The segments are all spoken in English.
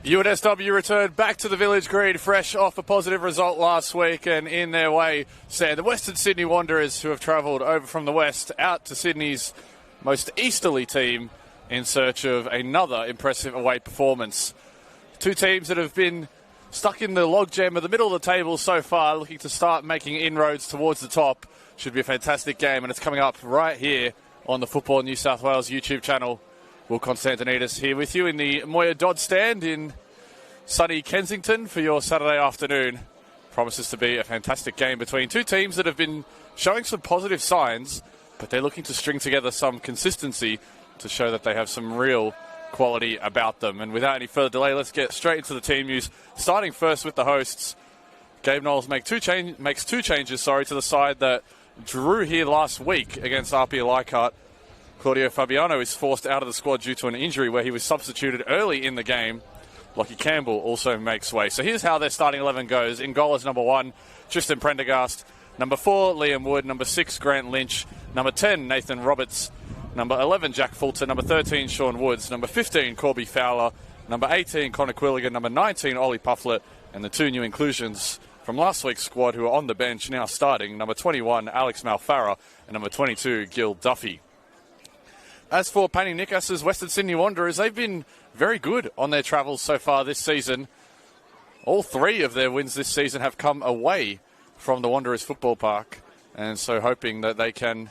UNSW returned back to the Village Green fresh off a positive result last week, and in their way stand the Western Sydney Wanderers, who have travelled over from the west out to Sydney's most easterly team in search of another impressive away performance. Two teams that have been stuck in the logjam of the middle of the table so far, looking to start making inroads towards the top. Should be a fantastic game, and it's coming up right here on the Football New South Wales YouTube channel. Will Constantinides here with you in the Moya Dodd stand in sunny Kensington for your Saturday afternoon. Promises to be a fantastic game between two teams that have been showing some positive signs, but they're looking to string together some consistency to show that they have some real quality about them. And without any further delay, let's get straight into the team news, starting first with the hosts. Gabe Knowles makes two changes to the side that drew here last week against RP Leichhardt. Claudio Fabiano is forced out of the squad due to an injury where he was substituted early in the game. Lockie Campbell also makes way. So here's how their starting 11 goes. In goal is number 1, Tristan Prendergast. Number 4, Liam Wood. Number 6, Grant Lynch. Number 10, Nathan Roberts. Number 11, Jack Fulton. Number 13, Sean Woods. Number 15, Corby Fowler. Number 18, Connor Quilligan. Number 19, Ollie Pufflet. And the two new inclusions from last week's squad who are on the bench now starting. Number 21, Alex Malfarra. And number 22, Gil Duffy. As for Penny Nicas's Western Sydney Wanderers, they've been very good on their travels so far this season. All three of their wins this season have come away from the Wanderers Football Park, and so hoping that they can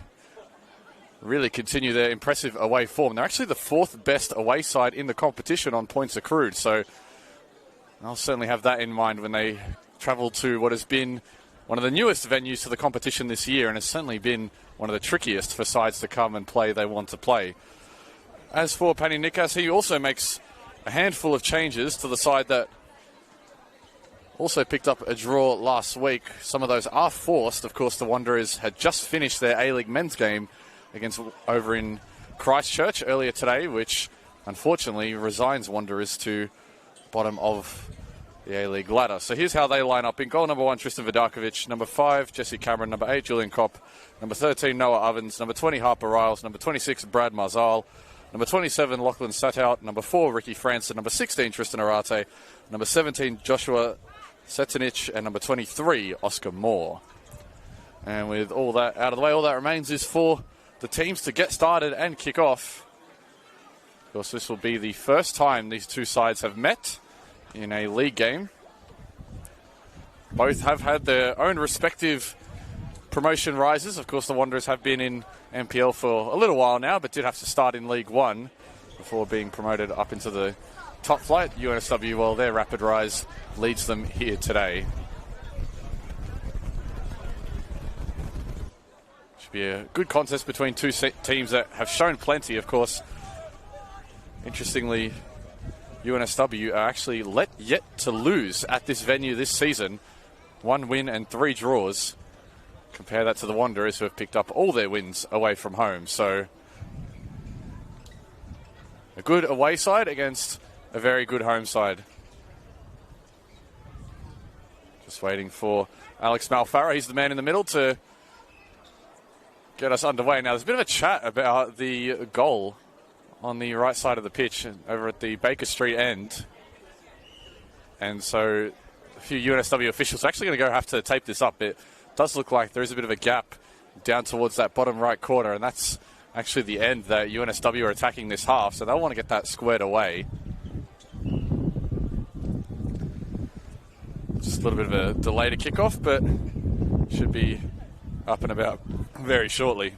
really continue their impressive away form. They're actually the 4th best away side in the competition on points accrued, so I'll certainly have that in mind when they travel to what has been one of the newest venues to the competition this year, and has certainly been one of the trickiest for sides to come and play they want to play. As for Penny Nicas, he also makes a handful of changes to the side that also picked up a draw last week. Some of those are forced. Of course, the Wanderers had just finished their A-League men's game over in Christchurch earlier today, which unfortunately resigns Wanderers to bottom of the A-League ladder. So here's how they line up. In goal, number 1, Tristan Vidakovic. Number 5, Jesse Cameron. Number 8, Julian Kopp. Number 13, Noah Ovens. Number 20, Harper Riles. Number 26, Brad Marzal. Number 27, Lachlan Satout. Number 4, Ricky Franson. Number 16, Tristan Arate. Number 17, Joshua Setanich. And number 23, Oscar Moore. And with all that out of the way, all that remains is for the teams to get started and kick off. Of course, this will be the first time these two sides have met in a league game. Both have had their own respective promotion rises. Of course, the Wanderers have been in NPL for a little while now, but did have to start in League One before being promoted up into the top flight. UNSW, well, their rapid rise leads them here today. Should be a good contest between two teams that have shown plenty, of course. Interestingly, UNSW are actually yet to lose at this venue this season. 1 win and 3 draws. Compare that to the Wanderers, who have picked up all their wins away from home. So a good away side against a very good home side. Just waiting for Alex Malfarra. He's the man in the middle to get us underway. Now, there's a bit of a chat about the goal on the right side of the pitch over at the Baker Street end. And so a few UNSW officials are actually going to have to tape this up. It does look like there is a bit of a gap down towards that bottom right corner, and that's actually the end that UNSW are attacking this half, so they'll want to get that squared away. Just a little bit of a delay to kick off, but should be up and about very shortly.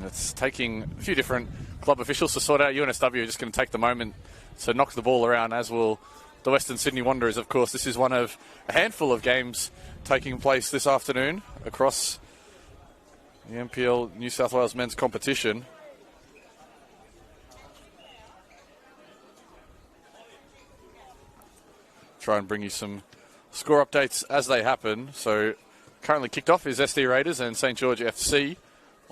It's taking a few different club officials to sort out. UNSW are just going to take the moment to knock the ball around, as will the Western Sydney Wanderers, of course. This is one of a handful of games taking place this afternoon across the NPL New South Wales men's competition. Try and bring you some score updates as they happen. So currently kicked off is SD Raiders and St George FC.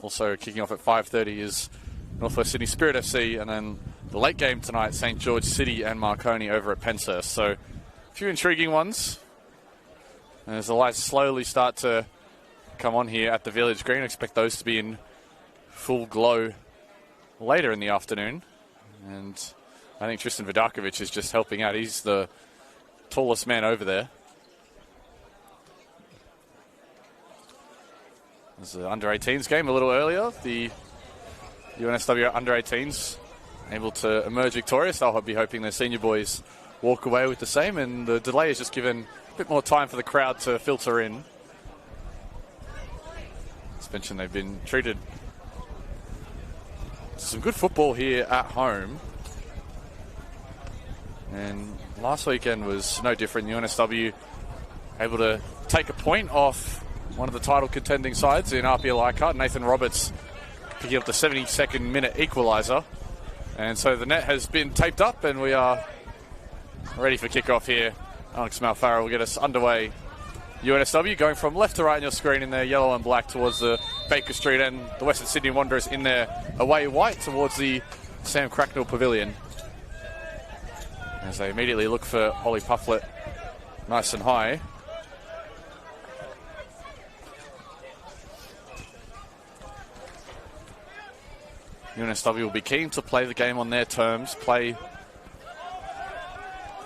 Also kicking off at 5:30 is Northwest Sydney Spirit FC, and then the late game tonight, St George City and Marconi over at Penshurst. So a few intriguing ones. And as the lights slowly start to come on here at the Village Green, I expect those to be in full glow later in the afternoon. And I think Tristan Vidakovic is just helping out. He's the tallest man over there. There's the under-18s game a little earlier. The UNSW under-18s able to emerge victorious. They'll be hoping their senior boys walk away with the same, and the delay has just given a bit more time for the crowd to filter in. As mentioned, they've been treated to some good football here at home. And last weekend was no different. UNSW able to take a point off one of the title contending sides in RPL Leichhardt. Nathan Roberts picking up the 72nd minute equaliser. And so the net has been taped up and we are ready for kickoff here. Alex Malfarra will get us underway. UNSW going from left to right on your screen in their yellow and black towards the Baker Street end. The Western Sydney Wanderers in their away white towards the Sam Cracknell Pavilion. As they immediately look for Ollie Pufflet nice and high. UNSW will be keen to play the game on their terms, play a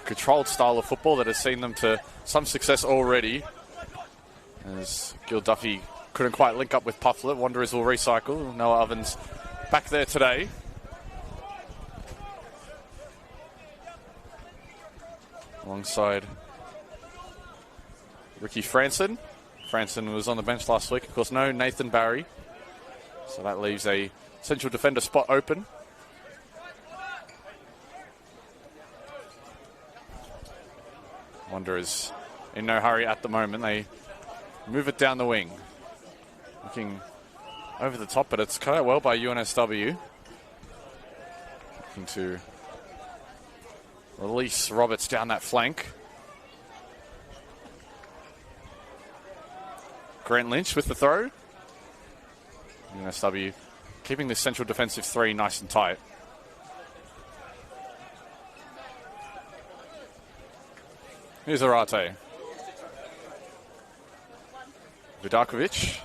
controlled style of football that has seen them to some success already. As Gil Duffy couldn't quite link up with Pufflet, Wanderers will recycle. Noah Ovens back there today. Alongside Ricky Franson. Franson was on the bench last week. Of course, no Nathan Barry. So that leaves a central defender spot open. Wanderers in no hurry at the moment. They move it down the wing. Looking over the top, but it's cut out well by UNSW. Looking to release Roberts down that flank. Grant Lynch with the throw. UNSW keeping this central defensive three nice and tight. Here's Arate. Vidakovic.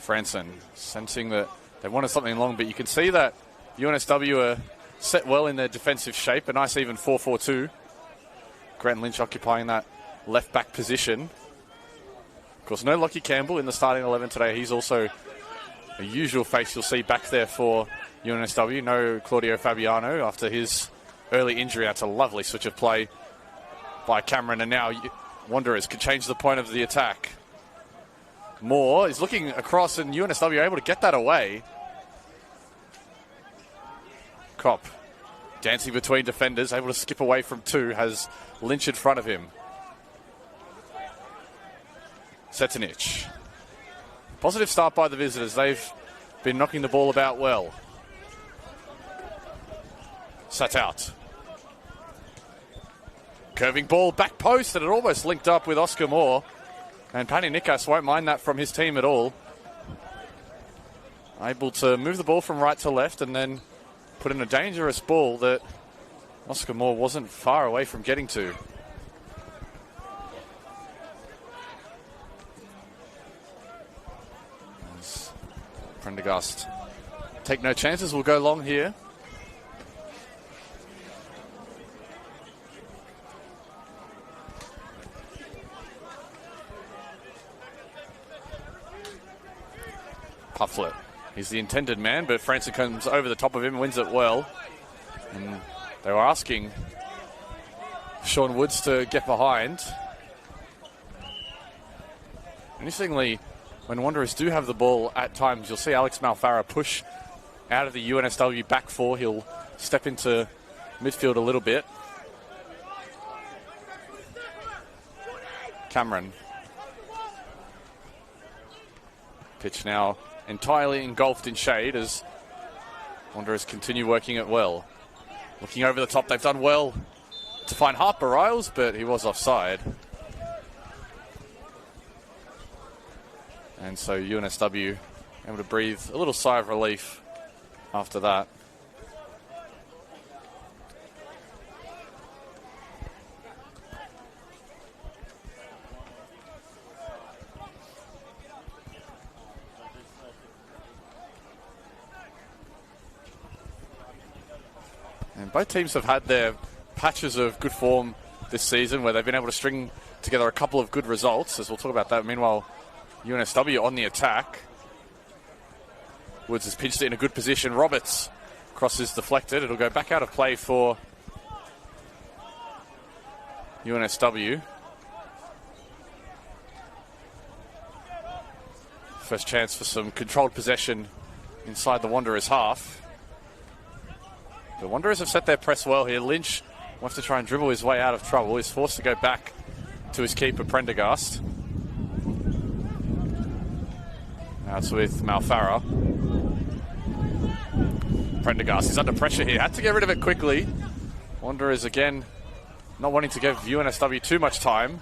Franson sensing that they wanted something long, but you can see that UNSW are set well in their defensive shape. A nice even 4-4-2. Grant Lynch occupying that left back position. Of course, no Lockie Campbell in the starting 11 today. He's also a usual face you'll see back there for UNSW. No Claudio Fabiano after his early injury. That's a lovely switch of play by Cameron. And now Wanderers could change the point of the attack. Moore is looking across and UNSW are able to get that away. Kopp dancing between defenders, able to skip away from two, has Lynch in front of him. Setanich. Positive start by the visitors. They've been knocking the ball about well. Sat out. Curving ball, back post, and it almost linked up with Oscar Moore. And Pani Nikas won't mind that from his team at all. Able to move the ball from right to left and then put in a dangerous ball that Oscar Moore wasn't far away from getting to. Prendergast take no chances, will go long here. Pufflet, he's the intended man, but Francis comes over the top of him, wins it well. And they were asking Sean Woods to get behind. Interestingly, when Wanderers do have the ball at times, you'll see Alex Malfarra push out of the UNSW back four. He'll step into midfield a little bit. Cameron. Pitch now entirely engulfed in shade as Wanderers continue working it well. Looking over the top, they've done well to find Harper Riles, but he was offside. And so UNSW able to breathe a little sigh of relief after that. both teams have had their patches of good form this season where they've been able to string together a couple of good results, as we'll talk about that. Meanwhile, UNSW on the attack. Woods has pinched it in a good position. Roberts cross is deflected. It'll go back out of play for UNSW. First chance for some controlled possession inside the Wanderers half. The Wanderers have set their press well here. Lynch wants to try and dribble his way out of trouble. He's forced to go back to his keeper, Prendergast. Now it's with Malfarra. Prendergast is under pressure here. Had to get rid of it quickly. Wanderers again not wanting to give UNSW too much time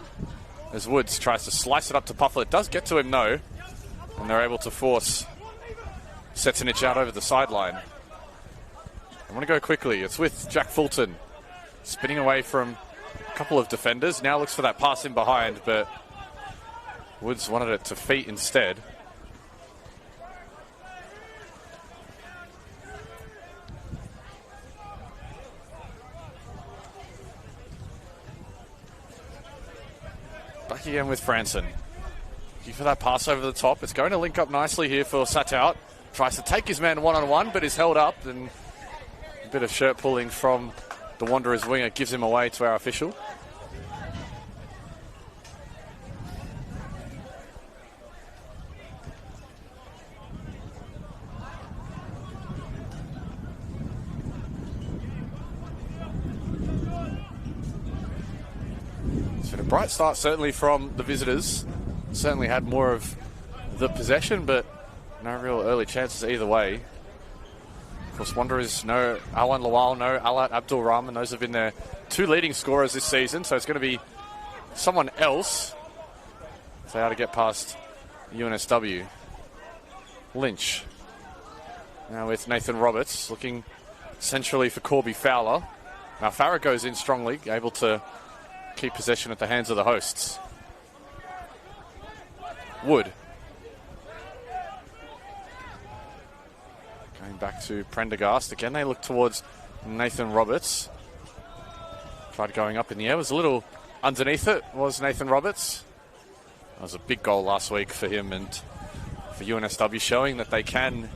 as Woods tries to slice it up to Puffle. It does get to him though, and they're able to force Setonich out over the sideline. I want to go quickly. It's with Jack Fulton spinning away from a couple of defenders. Now looks for that pass in behind, but Woods wanted it to feet instead. Back again with Franson. Looking for that pass over the top. It's going to link up nicely here for Satout. Tries to take his man one-on-one, but is held up, and a bit of shirt pulling from the Wanderers winger gives him away to our official. It's been a bright start certainly from the visitors. Certainly had more of the possession, but no real early chances either way. Of course, Wanderers, no Alan Lawal, no Alat Abdul Rahman. Those have been their two leading scorers this season, so it's going to be someone else if they are to get past UNSW. Lynch. Now with Nathan Roberts, looking centrally for Corby Fowler. Now Farah goes in strongly, able to keep possession at the hands of the hosts. Wood. Going back to Prendergast. Again, they look towards Nathan Roberts. Tried going up in the air. Was a little underneath it, was Nathan Roberts. That was a big goal last week for him and for UNSW, showing that they can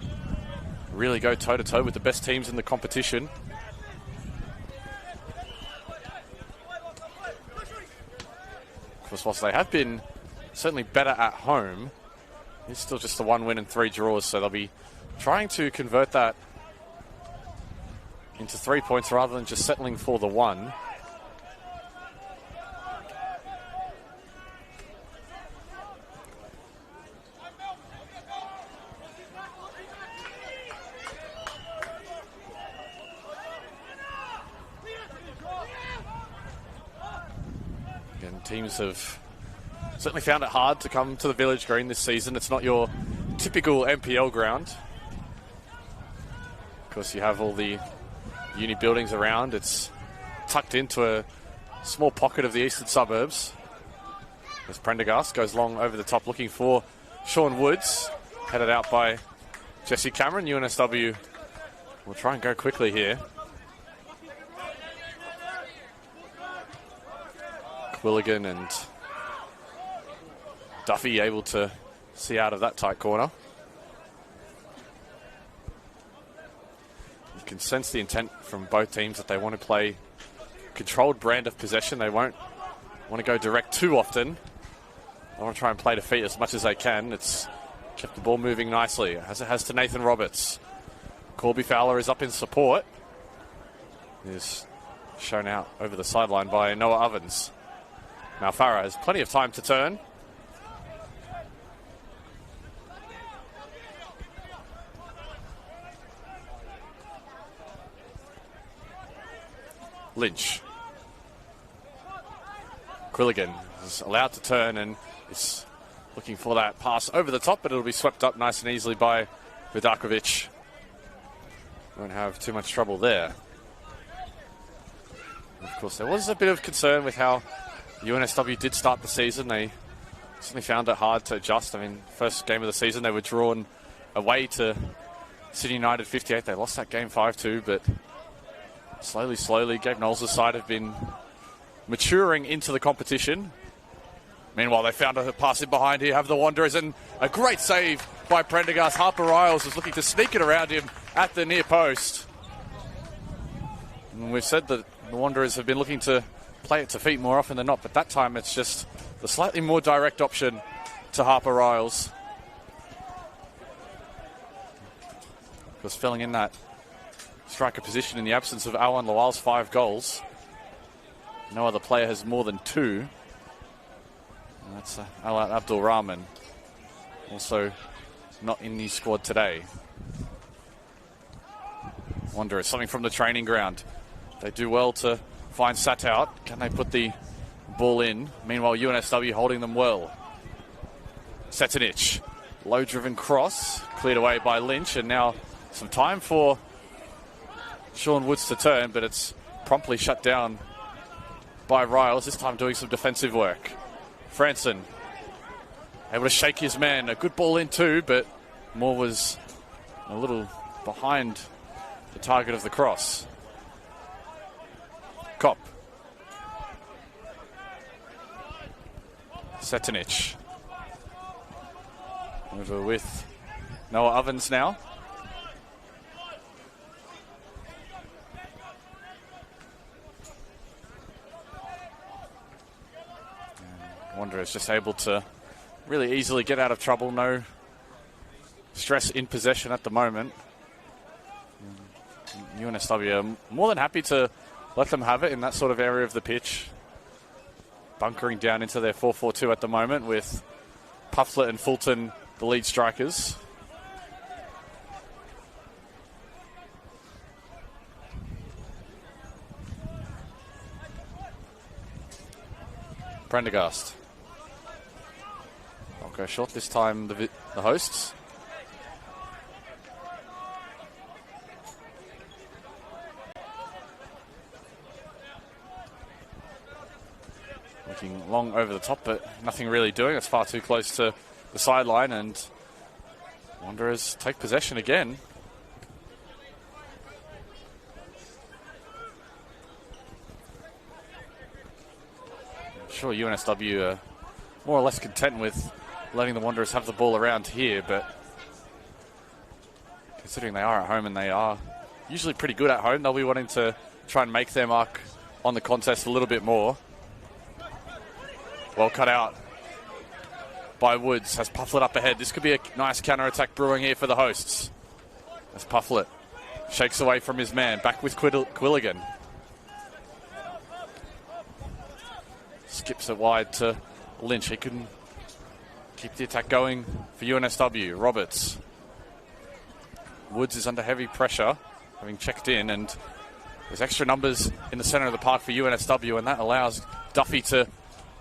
really go toe-to-toe with the best teams in the competition. Of course, whilst they have been certainly better at home, it's still just the 1 win and 3 draws, so they'll be trying to convert that into 3 points rather than just settling for the 1. Again, teams have certainly found it hard to come to the Village Green this season. It's not your typical NPL ground. Of course, you have all the uni buildings around. It's tucked into a small pocket of the eastern suburbs. As Prendergast goes long over the top looking for Sean Woods. Headed out by Jesse Cameron. UNSW will try and go quickly here. Quilligan and Duffy able to see out of that tight corner. You can sense the intent from both teams that they want to play controlled brand of possession. They won't want to go direct too often. They want to try and play to feet as much as they can. It's kept the ball moving nicely, as it has to Nathan Roberts. Corby Fowler is up in support. Is shown out over the sideline by Noah Ovens. Now Farah has plenty of time to turn. Lynch. Quilligan is allowed to turn and is looking for that pass over the top, but it'll be swept up nice and easily by Vidakovic. Won't have too much trouble there. Of course, there was a bit of concern with how UNSW did start the season. They certainly found it hard to adjust. I mean, first game of the season, they were drawn away to Sydney United 58. They lost that game 5-2, but Slowly, Gabe Knowles' side have been maturing into the competition. Meanwhile, they found a pass in behind here, have the Wanderers, and a great save by Prendergast. Harper Riles was looking to sneak it around him at the near post. And we've said that the Wanderers have been looking to play it to feet more often than not, but that time it's just the slightly more direct option to Harper Riles. Was filling in that striker position in the absence of Awan Lawal's 5 goals. No other player has more than 2. And that's Alat Abdul Rahman, also not in the squad today. Wanderers, something from the training ground. They do well to find Sat out. Can they put the ball in? Meanwhile, UNSW holding them well. Setanich, low-driven cross, cleared away by Lynch, and now some time for Sean Woods to turn, but it's promptly shut down by Riles, this time doing some defensive work. Franson able to shake his man. A good ball in too, but Moore was a little behind the target of the cross. Kopp. Setanich. Over with Noah Ovens now. Wanderers just able to really easily get out of trouble. No stress in possession at the moment. UNSW are more than happy to let them have it in that sort of area of the pitch. Bunkering down into their 4-4-2 at the moment with Pufflet and Fulton the lead strikers. Prendergast. I'll go short this time, the hosts. Looking long over the top, but nothing really doing. It's far too close to the sideline, and Wanderers take possession again. I'm sure UNSW are more or less content with letting the Wanderers have the ball around here, but considering they are at home and they are usually pretty good at home, they'll be wanting to try and make their mark on the contest a little bit more. Well cut out by Woods. Has Pufflet up ahead. This could be a nice counter-attack brewing here for the hosts. As Pufflet shakes away from his man. Back with Quilligan. Skips it wide to Lynch. He can keep the attack going for UNSW. Roberts. Woods is under heavy pressure, having checked in, and there's extra numbers in the centre of the park for UNSW, and that allows Duffy to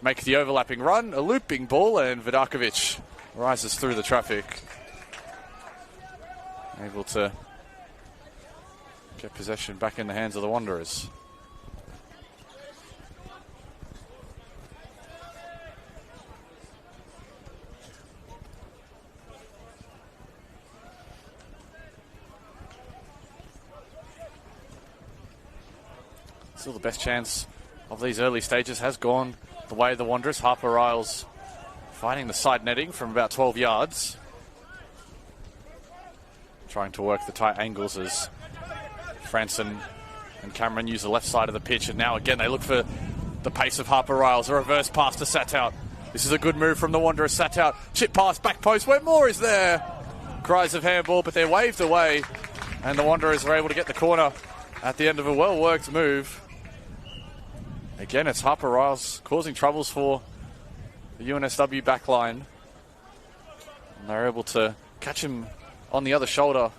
make the overlapping run, a looping ball, and Vidakovic rises through the traffic. Able to get possession back in the hands of the Wanderers. Still the best chance of these early stages has gone the way of the Wanderers. Harper Riles fighting the side netting from about 12 yards. Trying to work the tight angles as Franson and Cameron use the left side of the pitch. And now again they look for the pace of Harper Riles. A reverse pass to Satout. This is a good move from the Wanderers. Satout, chip pass, back post where Moore is there. Cries of handball, but they're waved away. And the Wanderers are able to get the corner at the end of a well-worked move. Again, it's Harper Riles causing troubles for the UNSW backline. And they're able to catch him on the other shoulder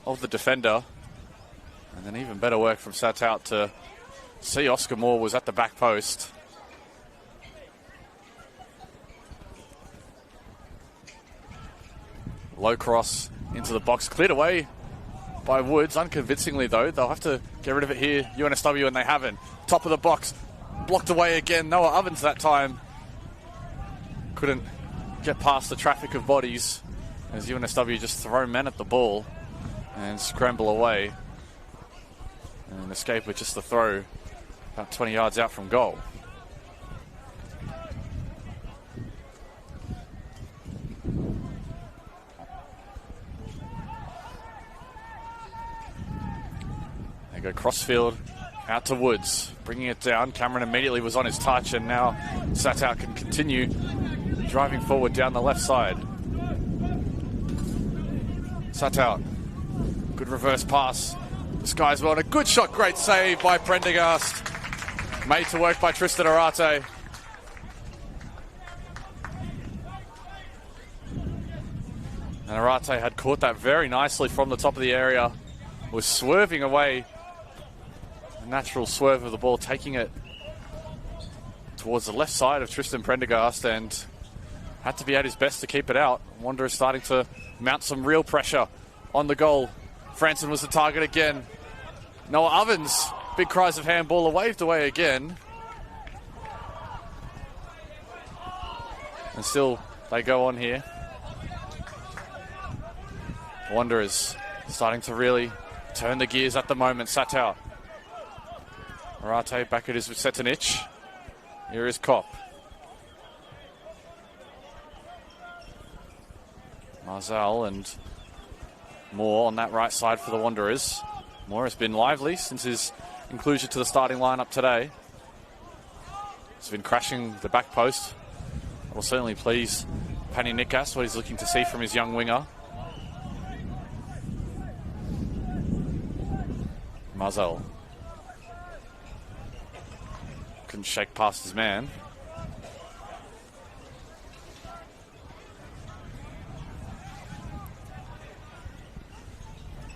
of the defender. And then even better work from Satout to see Oscar Moore was at the back post. Low cross into the box, cleared away by Woods, unconvincingly though. They'll have to get rid of it here, UNSW, and they haven't. Top of the box, blocked away again. Noah Ovens that time couldn't get past the traffic of bodies as UNSW just throw men at the ball. and scramble away and escape with just the throw about 20 yards out from goal. They go crossfield out to Woods, bringing it down. Cameron immediately was on his touch, and now Satow can continue driving forward down the left side. Satow, good reverse pass. This guy's well, and a good shot, great save by Prendergast. Made to work by Tristan Arate. And Arate had caught that very nicely from the top of the area. Was swerving away. A natural swerve of the ball, taking it towards the left side of Tristan Prendergast, and had to be at his best to keep it out. Wanderers starting to mount some real pressure on the goal. Franson was the target again. Noah Ovens, big cries of handball, waved away again. And still they go on here. Wanderers starting to really turn the gears at the moment. Satow. Arate back at his with Setanic. Here is Kopp. Marzal and Moore on that right side for the Wanderers. Moore has been lively since his inclusion to the starting lineup today. He's been crashing the back post. Will certainly please Pani Nikas, what he's looking to see from his young winger. Marzal couldn't shake past his man.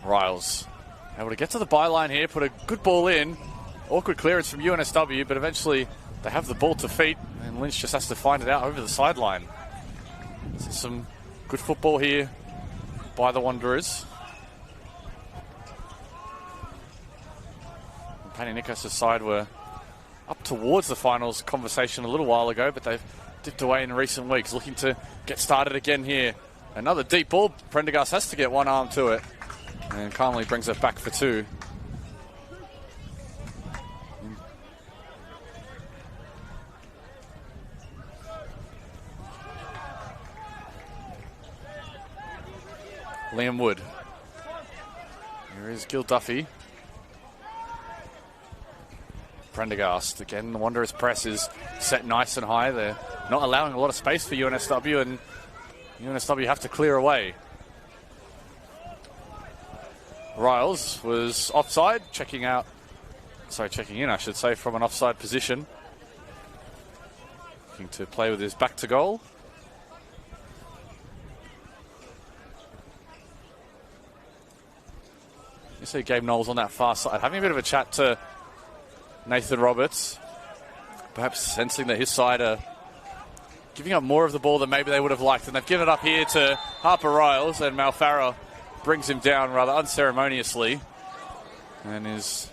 Riles able to get to the byline here, put a good ball in. Awkward clearance from UNSW, but eventually they have the ball to feet, and Lynch just has to find it out over the sideline. So some good football here by the Wanderers. Pani Nikos' side were up towards the finals conversation a little while ago, but they've dipped away in recent weeks, looking to get started again here. Another deep ball. Prendergast has to get one arm to it, and Conley brings it back for two. Liam Wood. Here is Gil Duffy. Prendergast again. The Wanderers' press is set nice and high. They're not allowing a lot of space for UNSW, and UNSW have to clear away. Riles was offside, checking in, I should say, from an offside position. Looking to play with his back to goal. You see Gabe Knowles on that far side, having a bit of a chat to Nathan Roberts, perhaps sensing that his side are giving up more of the ball than maybe they would have liked, and they've given it up here to Harper Riles, and Malfarra brings him down rather unceremoniously and is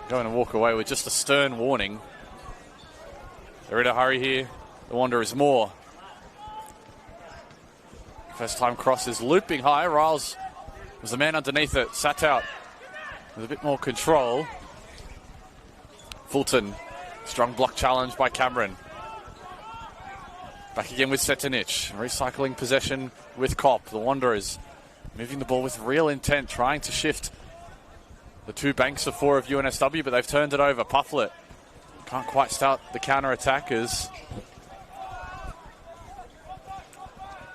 going to walk away with just a stern warning. They're in a hurry here. The Wanderers more. First time cross is looping high. Riles was the man underneath it. Sat out with a bit more control. Fulton, strong block challenge by Cameron. Back again with Setanic. Recycling possession with Kopp. The Wanderers moving the ball with real intent, trying to shift the two banks of four of UNSW, but they've turned it over. Pufflet can't quite start the counter-attack as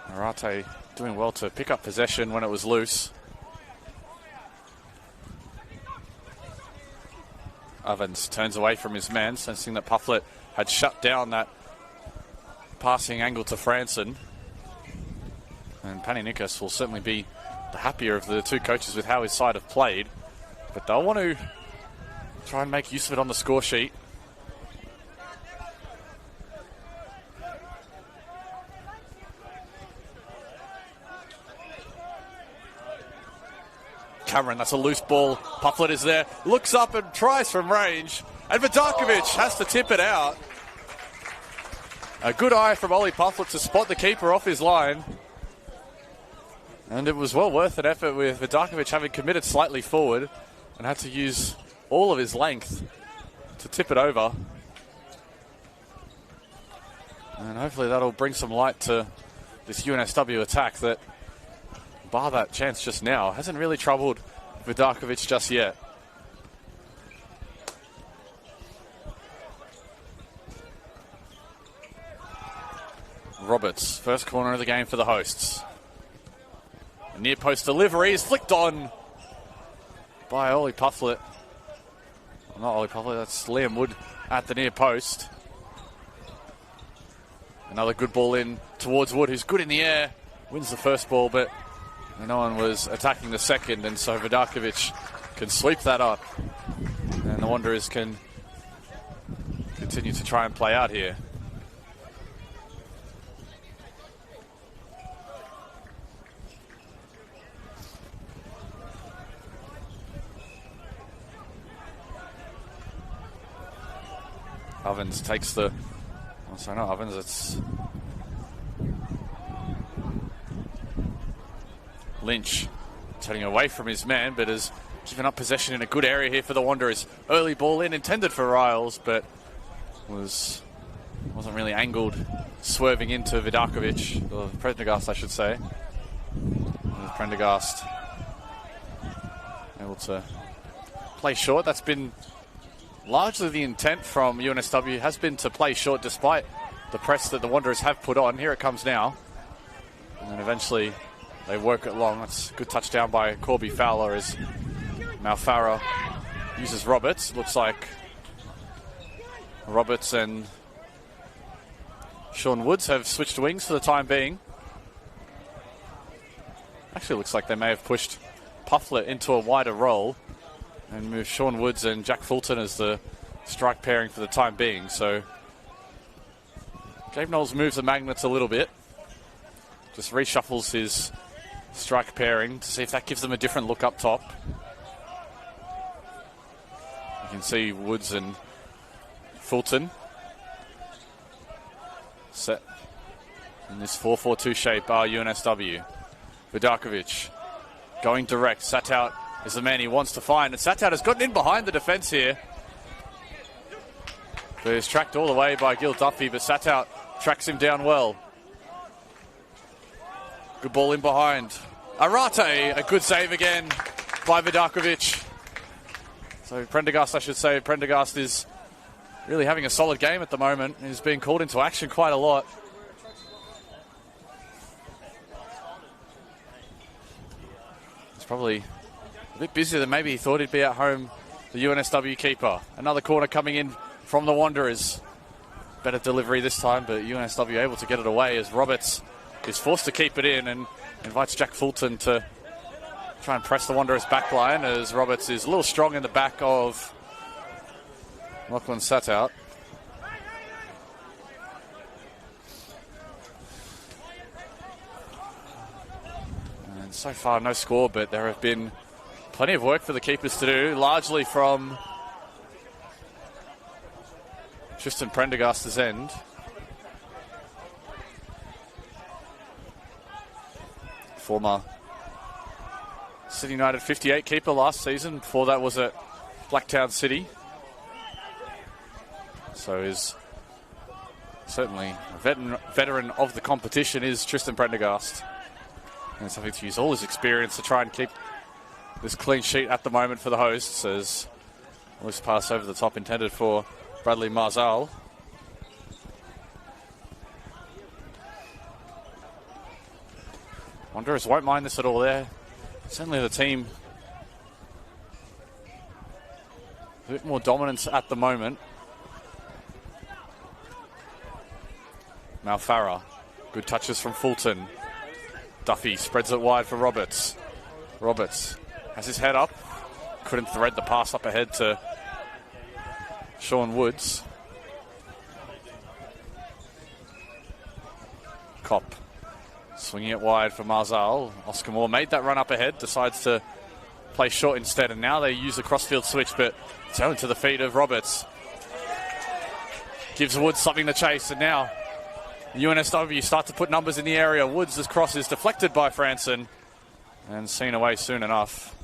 Arate doing well to pick up possession when it was loose. Ovens turns away from his man, sensing that Pufflet had shut down that passing angle to Franson. And Pani Nikos will certainly be the happier of the two coaches with how his side have played. But they'll want to try and make use of it on the score sheet. Cameron, that's a loose ball. Pufflet is there, looks up and tries from range. And Vidakovic has to tip it out. A good eye from Ollie Pufflet to spot the keeper off his line. And it was well worth an effort with Vidakovic having committed slightly forward and had to use all of his length to tip it over. And hopefully that'll bring some light to this UNSW attack that, bar that chance just now, hasn't really troubled Vidakovic just yet. Roberts, first corner of the game for the hosts. A near post delivery is flicked on by Ollie Pufflet. Well, not Ollie Pufflet, that's Liam Wood at the near post. Another good ball in towards Wood, who's good in the air. Wins the first ball, but no one was attacking the second, and so Vidakovic can sweep that up. And the Wanderers can continue to try and play out here. Ovens takes the... Oh, sorry, not Ovens, it's... Lynch turning away from his man, but has given up possession in a good area here for the Wanderers. Early ball in, intended for Riles, but wasn't really angled, swerving into Vidakovic, or Prendergast, I should say. Prendergast able to play short. That's been largely the intent from UNSW, has been to play short despite the press that the Wanderers have put on. Here it comes now. And then eventually they work it long. That's a good touchdown by Corby Fowler as Malfarah uses Roberts. Looks like Roberts and Sean Woods have switched wings for the time being. Actually looks like they may have pushed Pufflet into a wider role and moved Sean Woods and Jack Fulton as the strike pairing for the time being. So Gabe Knowles moves the magnets a little bit. Just reshuffles his strike pairing to see if that gives them a different look up top. You can see Woods and Fulton set in this 4-4-2 shape are UNSW. Vidakovic going direct. Satout is the man he wants to find, and Satout has gotten in behind the defence here. But he's tracked all the way by Gil Duffy, but Satout tracks him down well. Good ball in behind. Arate, a good save again by Vidakovic. So Prendergast, I should say. Prendergast is really having a solid game at the moment. He's being called into action quite a lot. He's probably a bit busier than maybe he thought he'd be at home, the UNSW keeper. Another corner coming in from the Wanderers. Better delivery this time, but UNSW able to get it away as Roberts is forced to keep it in and invites Jack Fulton to try and press the Wanderers back line as Roberts is a little strong in the back of Lachlan Satout. And so far no score, but there have been plenty of work for the keepers to do, largely from Tristan Prendergast's end. Former City United 58 keeper last season. Before that was at Blacktown City. So is certainly a veteran of the competition is Tristan Prendergast. And he's having to use all his experience to try and keep this clean sheet at the moment for the hosts as loose pass over the top intended for Bradley Marzal. Wanderers won't mind this at all there. Certainly the team a bit more dominance at the moment. Malfarah, good touches from Fulton. Duffy spreads it wide for Roberts. Roberts has his head up. Couldn't thread the pass up ahead to Sean Woods. Kopp swinging it wide for Marzal. Oscar Moore made that run up ahead, decides to play short instead, and now they use the crossfield switch, but it's only to the feet of Roberts. Gives Woods something to chase, and now UNSW start to put numbers in the area. Woods' cross is deflected by Franson, and seen away soon enough.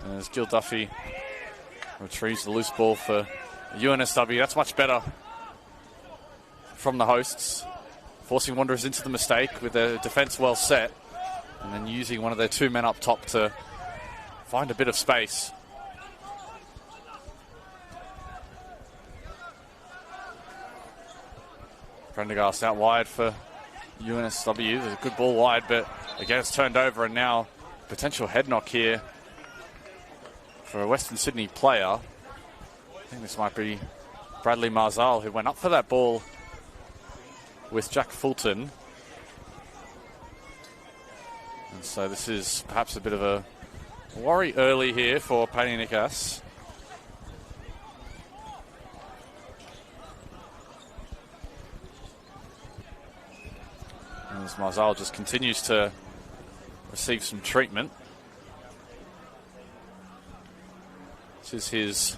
And as Gil Duffy retrieves the loose ball for UNSW, that's much better from the hosts, forcing Wanderers into the mistake with their defence well set, and then using one of their 2 men up top to find a bit of space. Prendergast out wide for UNSW. There's a good ball wide, but again it's turned over, and now potential head knock here for a Western Sydney player. I think this might be Bradley Marzal, who went up for that ball with Jack Fulton. And so this is perhaps a bit of a worry early here for Paddy Nikas. As Marzal just continues to receive some treatment. This is his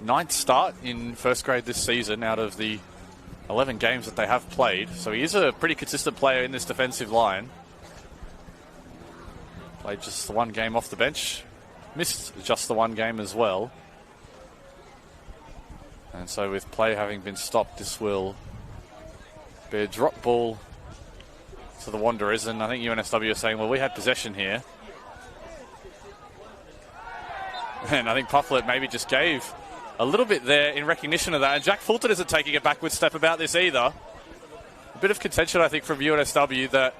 9th start in first grade this season out of the 11 games that they have played. So he is a pretty consistent player in this defensive line. Played just the 1 game off the bench. Missed just the 1 game as well. And so with play having been stopped, this will be a drop ball to the Wanderers. And I think UNSW are saying, well, we had possession here. And I think Pufflet maybe just gave a little bit there in recognition of that. And Jack Fulton isn't taking a backward step about this either. A bit of contention, I think, from UNSW that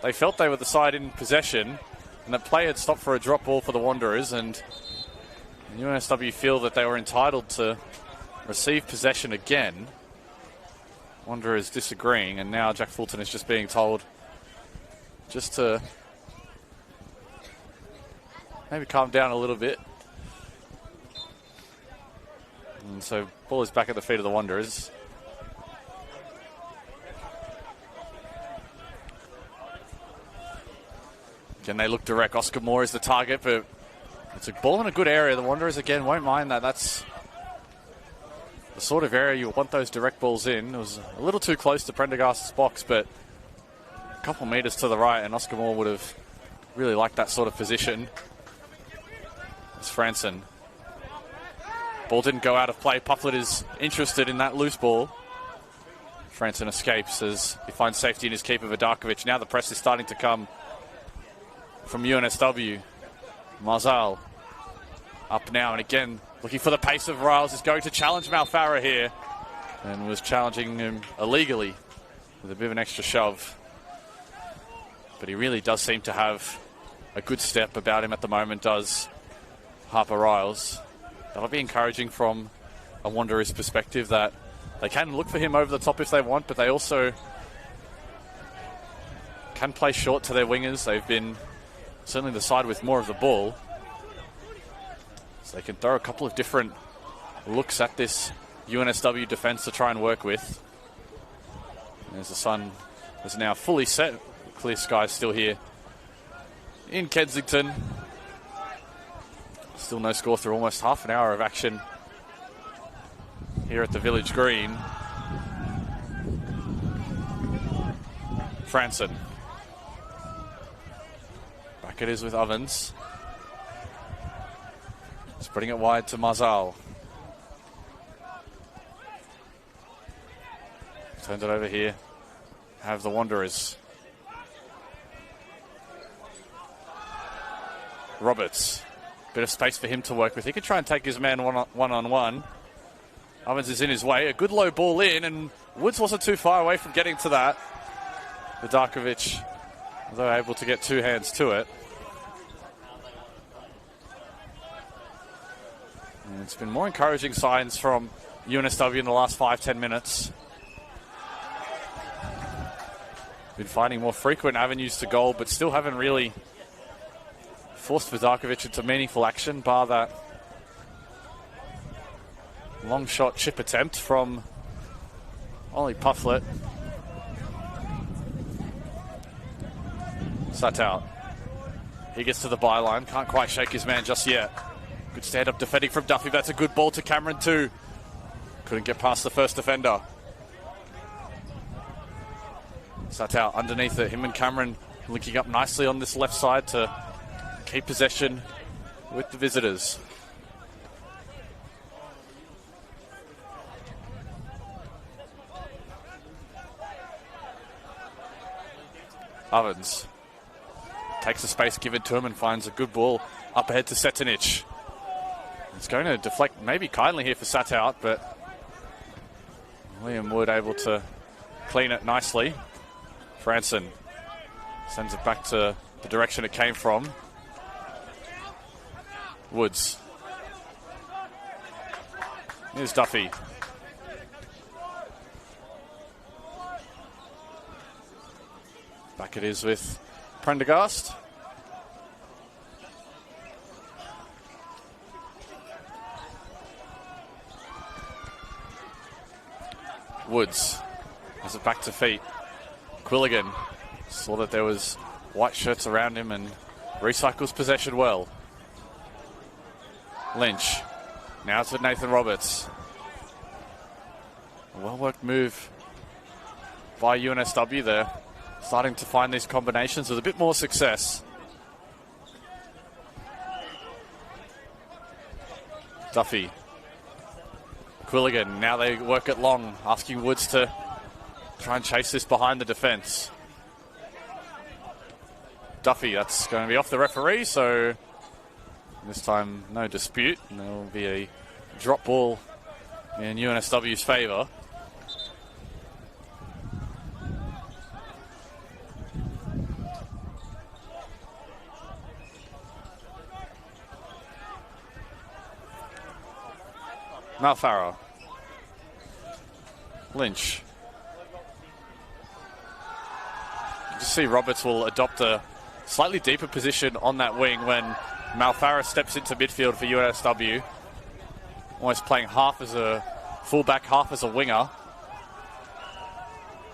they felt they were the side in possession and that play had stopped for a drop ball for the Wanderers. And UNSW feel that they were entitled to receive possession again. Wanderers disagreeing, and now Jack Fulton is just being told just to maybe calm down a little bit. And so ball is back at the feet of the Wanderers. Again, they look direct. Oscar Moore is the target, but it's a ball in a good area. The Wanderers, again, won't mind that. That's the sort of area you want those direct balls in. It was a little too close to Prendergast's box, but a couple metres to the right, and Oscar Moore would have really liked that sort of position. It's Franson. Ball didn't go out of play. Pufflet is interested in that loose ball. Franson escapes as he finds safety in his keeper, Vidakovic. Now the press is starting to come from UNSW. Marzal up now, and again looking for the pace of Riles. Is going to challenge Malfarah here, and was challenging him illegally with a bit of an extra shove. But he really does seem to have a good step about him at the moment, does Harper Riles. That'll be encouraging from a Wanderers perspective, that they can look for him over the top if they want, but they also can play short to their wingers. They've been certainly the side with more of the ball. So they can throw a couple of different looks at this UNSW defence to try and work with. As the sun is now fully set, clear skies still here in Kensington. Still no score through almost half an hour of action here at the Village Green. Franson. Back it is with Ovens. Spreading it wide to Marzal. Turns it over here. Have the Wanderers. Roberts. Bit of space for him to work with. He can try and take his man one-on-one. Ovens is in his way. A good low ball in, and Woods wasn't too far away from getting to that. Vidakovic, although able to get 2 hands to it. And it's been more encouraging signs from UNSW in the last 5-10 minutes. Been finding more frequent avenues to goal, but still haven't really forced Vidakovic into meaningful action, bar that long shot chip attempt from Ollie Pufflet. Sat out. He gets to the byline, can't quite shake his man just yet. Good stand-up defending from Duffy. That's a good ball to Cameron too. Couldn't get past the first defender. Sat out underneath it. Him and Cameron linking up nicely on this left side to keep possession with the visitors. Ovens takes the space given to him and finds a good ball up ahead to Setinic. It's going to deflect maybe kindly here for Satout, but Liam Wood able to clean it nicely. Franson sends it back to the direction it came from. Woods. Here's Duffy. Back it is with Prendergast. Woods has it back to feet. Quilligan saw that there was white shirts around him and recycles possession well. Lynch. Now it's with Nathan Roberts. A well-worked move by UNSW there. Starting to find these combinations with a bit more success. Duffy. Quilligan, now they work it long, asking Woods to try and chase this behind the defence. Duffy, that's going to be off the referee, so this time no dispute. And there will be a drop ball in UNSW's favour. Malfarah. Lynch. You just see Roberts will adopt a slightly deeper position on that wing when Malfarah steps into midfield for UNSW. Almost playing half as a fullback, half as a winger.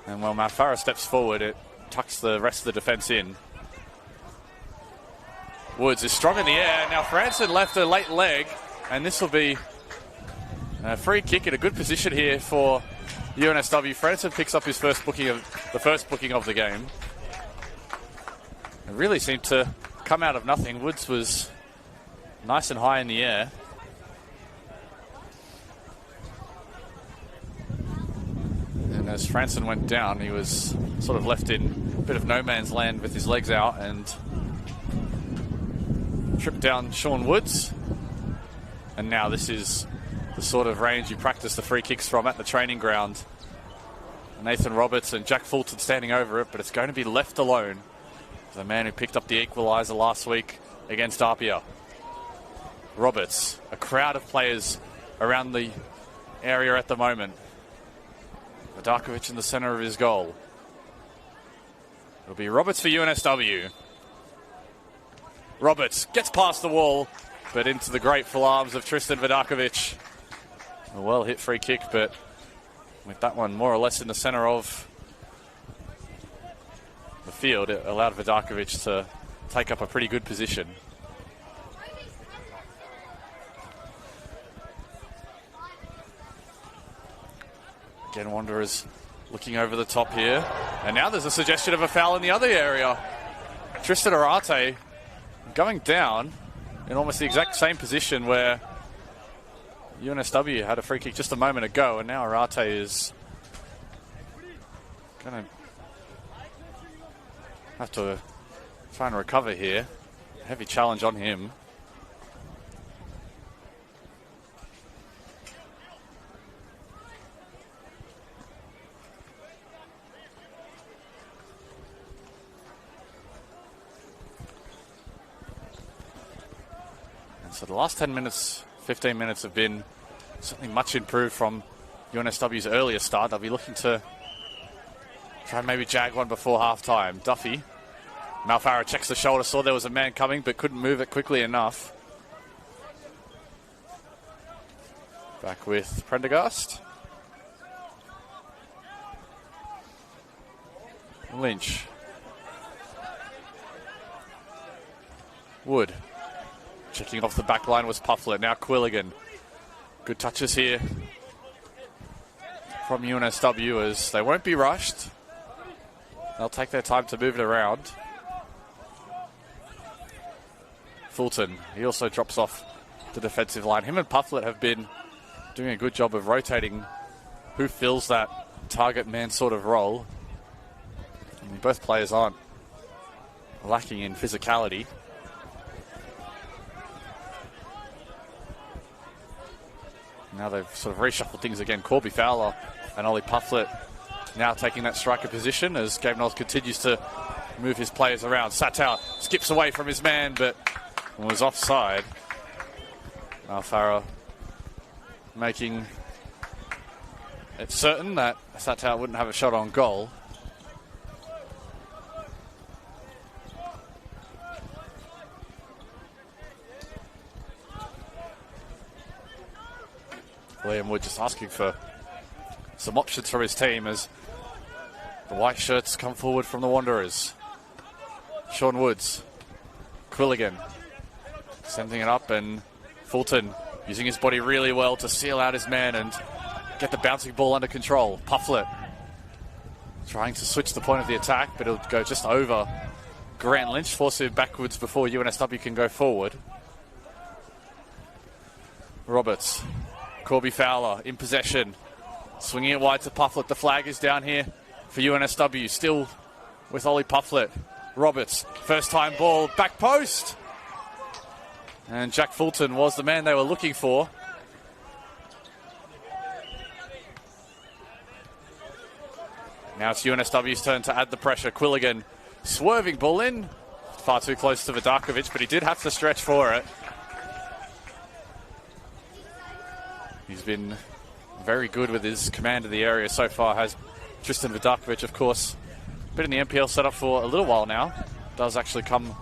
And when Malfarah steps forward, it tucks the rest of the defence in. Woods is strong in the air. Now Franson left a late leg, and this will be a free kick in a good position here for UNSW. Franson picks up his first booking of the game. It really seemed to come out of nothing. Woods was nice and high in the air. And as Franson went down, he was sort of left in a bit of no man's land with his legs out and tripped down Sean Woods. And now this is the sort of range you practice the free kicks from at the training ground. Nathan Roberts and Jack Fulton standing over it, but it's going to be left alone. The man who picked up the equaliser last week against Apia. Roberts, a crowd of players around the area at the moment. Vidakovic in the centre of his goal. It'll be Roberts for UNSW. Roberts gets past the wall, but into the grateful arms of Tristan Vidakovic. A well-hit free kick, but with that one more or less in the centre of the field, it allowed Vidakovic to take up a pretty good position. Again, Wanderers looking over the top here. And now there's a suggestion of a foul in the other area. Tristan Arate going down in almost the exact same position where UNSW had a free kick just a moment ago, and now Arate is going to have to try and recover here. Heavy challenge on him. And so the last 10 minutes, 15 minutes have been certainly much improved from UNSW's earlier start. They'll be looking to try and maybe jag one before half-time. Duffy. Malfarah checks the shoulder, saw there was a man coming, but couldn't move it quickly enough. Back with Prendergast. Lynch. Wood. Checking off the back line was Pufflet. Now Quilligan. Good touches here from UNSW as they won't be rushed. They'll take their time to move it around. Fulton. He also drops off the defensive line. Him and Pufflet have been doing a good job of rotating who fills that target man sort of role. And both players aren't lacking in physicality. Now they've sort of reshuffled things again. Corby Fowler and Ollie Pufflet now taking that striker position as Gabe Knowles continues to move his players around. Satow skips away from his man, but was offside. Farah making it certain that Satow wouldn't have a shot on goal. Liam Wood just asking for some options from his team as the white shirts come forward from the Wanderers. Sean Woods, Quilligan sending it up, and Fulton using his body really well to seal out his man and get the bouncing ball under control. Pufflet trying to switch the point of the attack, but it'll go just over Grant Lynch, forcing him backwards before UNSW can go forward. Roberts, Corby Fowler in possession, swinging it wide to Pufflet. The flag is down here for UNSW, still with Ollie Pufflet. Roberts, first time ball, back post. And Jack Fulton was the man they were looking for. Now it's UNSW's turn to add the pressure. Quilligan swerving ball in. Far too close to Vidakovic, but he did have to stretch for it. He's been very good with his command of the area so far, has Tristan Vidakovic, of course. Been in the NPL setup for a little while now. Does actually come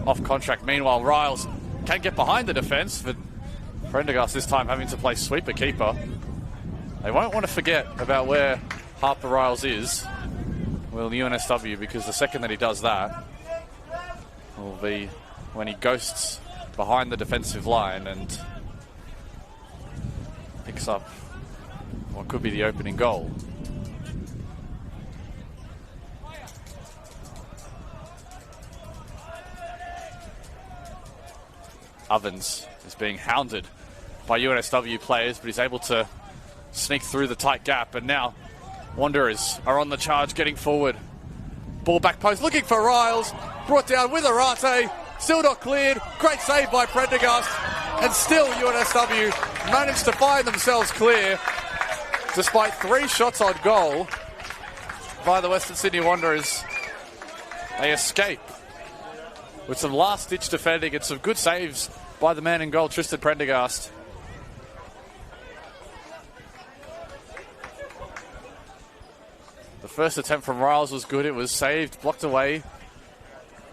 off contract. Meanwhile, Riles can get behind the defence, but Prendergast this time having to play sweeper keeper. They won't want to forget about where Harper Riles is, well, the UNSW, because the second that he does that will be when he ghosts behind the defensive line and picks up what could be the opening goal. Ovens is being hounded by UNSW players, but he's able to sneak through the tight gap. And now Wanderers are on the charge, getting forward. Ball back post, looking for Riles. Brought down with Arate. Still not cleared. Great save by Prendergast. And still UNSW managed to find themselves clear, despite 3 shots on goal by the Western Sydney Wanderers. They escape with some last-ditch defending and some good saves by the man in goal, Tristan Prendergast. The first attempt from Riles was good. It was saved, blocked away.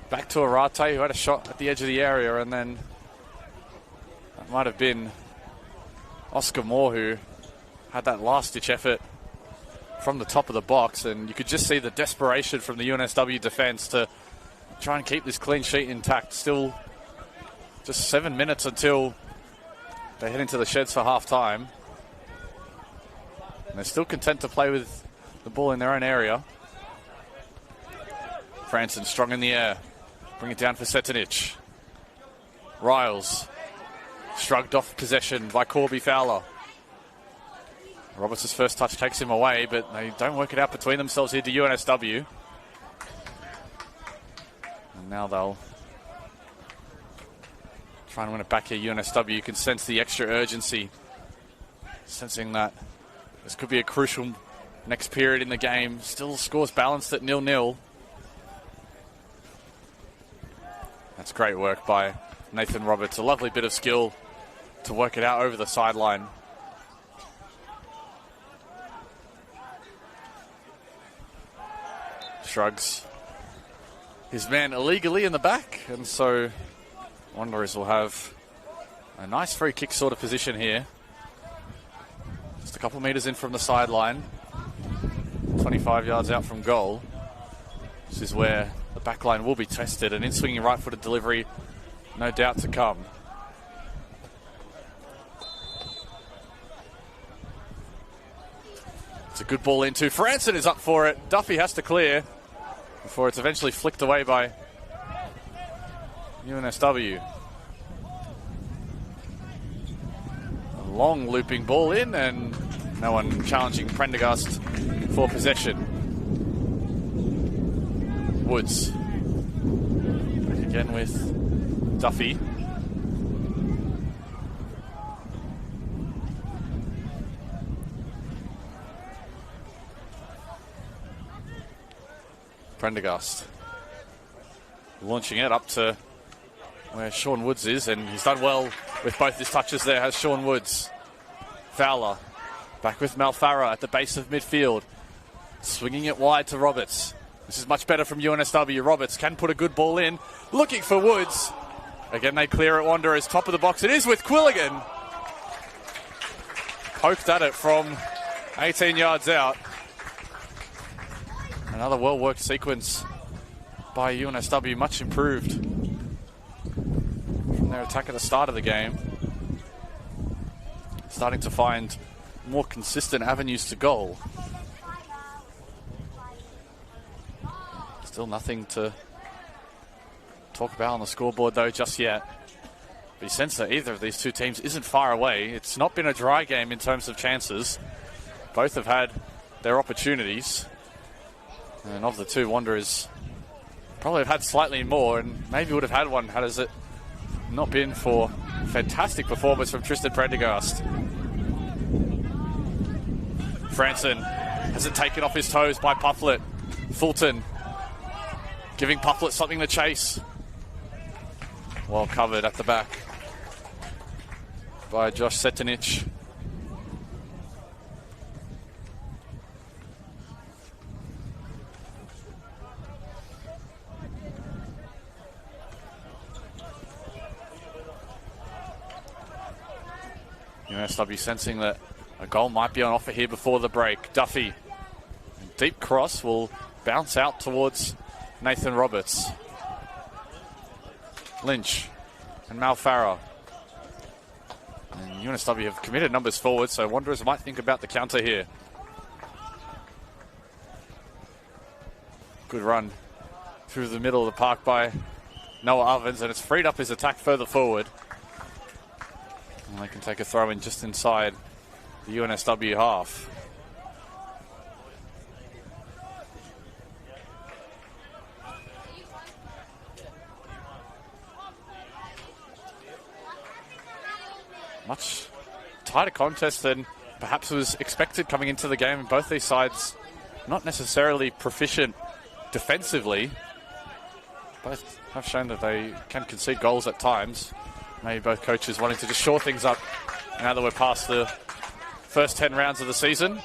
Back to Arate, who had a shot at the edge of the area, and then that might have been Oscar Moore who had that last-ditch effort from the top of the box, and you could just see the desperation from the UNSW defence to try and keep this clean sheet intact. Still just 7 minutes until they head into the sheds for half-time. And they're still content to play with the ball in their own area. Franson strong in the air. Bring it down for Setinic. Riles shrugged off possession by Corby Fowler. Roberts' first touch takes him away, but they don't work it out between themselves here to UNSW. And now they'll try and win it back here. UNSW, you can sense the extra urgency, sensing that this could be a crucial next period in the game. Still scores balanced at 0-0. That's great work by Nathan Roberts. A lovely bit of skill to work it out over the sideline. Shrugs his man illegally in the back, and so Wanderers will have a nice free kick sort of position here. Just a couple metres in from the sideline, 25 yards out from goal. This is where the back line will be tested. An in-swinging right-footed delivery, no doubt to come. It's a good ball into. Franson is up for it. Duffy has to clear before it's eventually flicked away by UNSW. long looping ball in, and no one challenging Prendergast for possession. Woods. Back again with Duffy. Prendergast launching it up to where Sean Woods is, and he's done well with both his touches there, has Sean Woods. Fowler back with Malfarra at the base of midfield, swinging it wide to Roberts. This is much better from UNSW. Roberts can put a good ball in, looking for Woods. Again, they clear it. Wanderers top of the box. It is with Quilligan. Poked at it from 18 yards out. Another well-worked sequence by UNSW, much improved from their attack at the start of the game. Starting to find more consistent avenues to goal. Still nothing to talk about on the scoreboard though just yet. But you sense that either of these two teams isn't far away. It's not been a dry game in terms of chances. Both have had their opportunities. And of the two, Wanderers probably have had slightly more, and maybe would have had one had it not been for a fantastic performance from Tristan Prendergast. Franson has it taken off his toes by Pufflet. Fulton giving Pufflet something to chase. Well covered at the back by Josh Setanich. UNSW sensing that a goal might be on offer here before the break. Duffy, deep cross, will bounce out towards Nathan Roberts. Lynch and Malfarra. And UNSW have committed numbers forward, so Wanderers might think about the counter here. Good run through the middle of the park by Noah Ovens, and it's freed up his attack further forward. And they can take a throw in just inside the UNSW half. Much tighter contest than perhaps was expected coming into the game. Both these sides not necessarily proficient defensively. Both have shown that they can concede goals at times. Maybe both coaches wanting to just shore things up now that we're past the first 10 rounds of the season.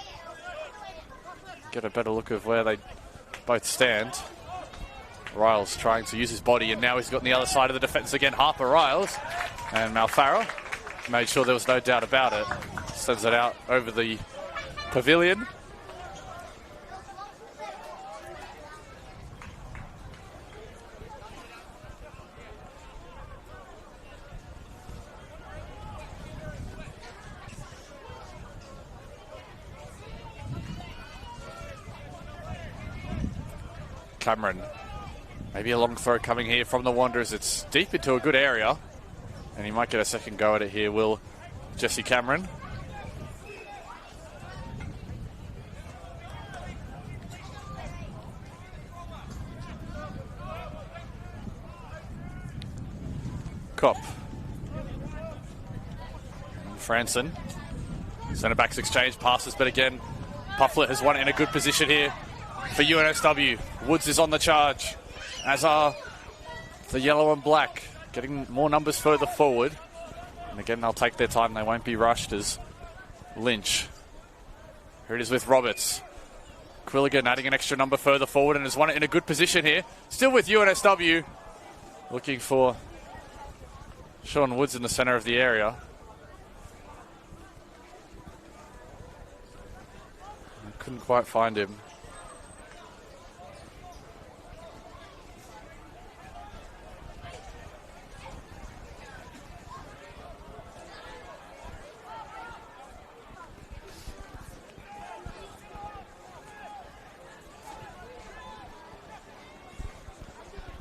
Get a better look of where they both stand. Riles trying to use his body, and now he's got on the other side of the defence again, Harper Riles. And Malfarra made sure there was no doubt about it. Sends it out over the pavilion. Cameron, maybe a long throw coming here from the Wanderers. It's deep into a good area, and he might get a second go at it here, will Jesse Cameron. Kopp. Franson. Centre backs exchange passes, but again, Pufflet has won it in a good position here for UNSW. Woods is on the charge, as are the yellow and black, getting more numbers further forward. And again, they'll take their time. They won't be rushed as Lynch. Here it is with Roberts. Quilligan adding an extra number further forward and has won it in a good position here. Still with UNSW. Looking for Sean Woods in the centre of the area. I couldn't quite find him.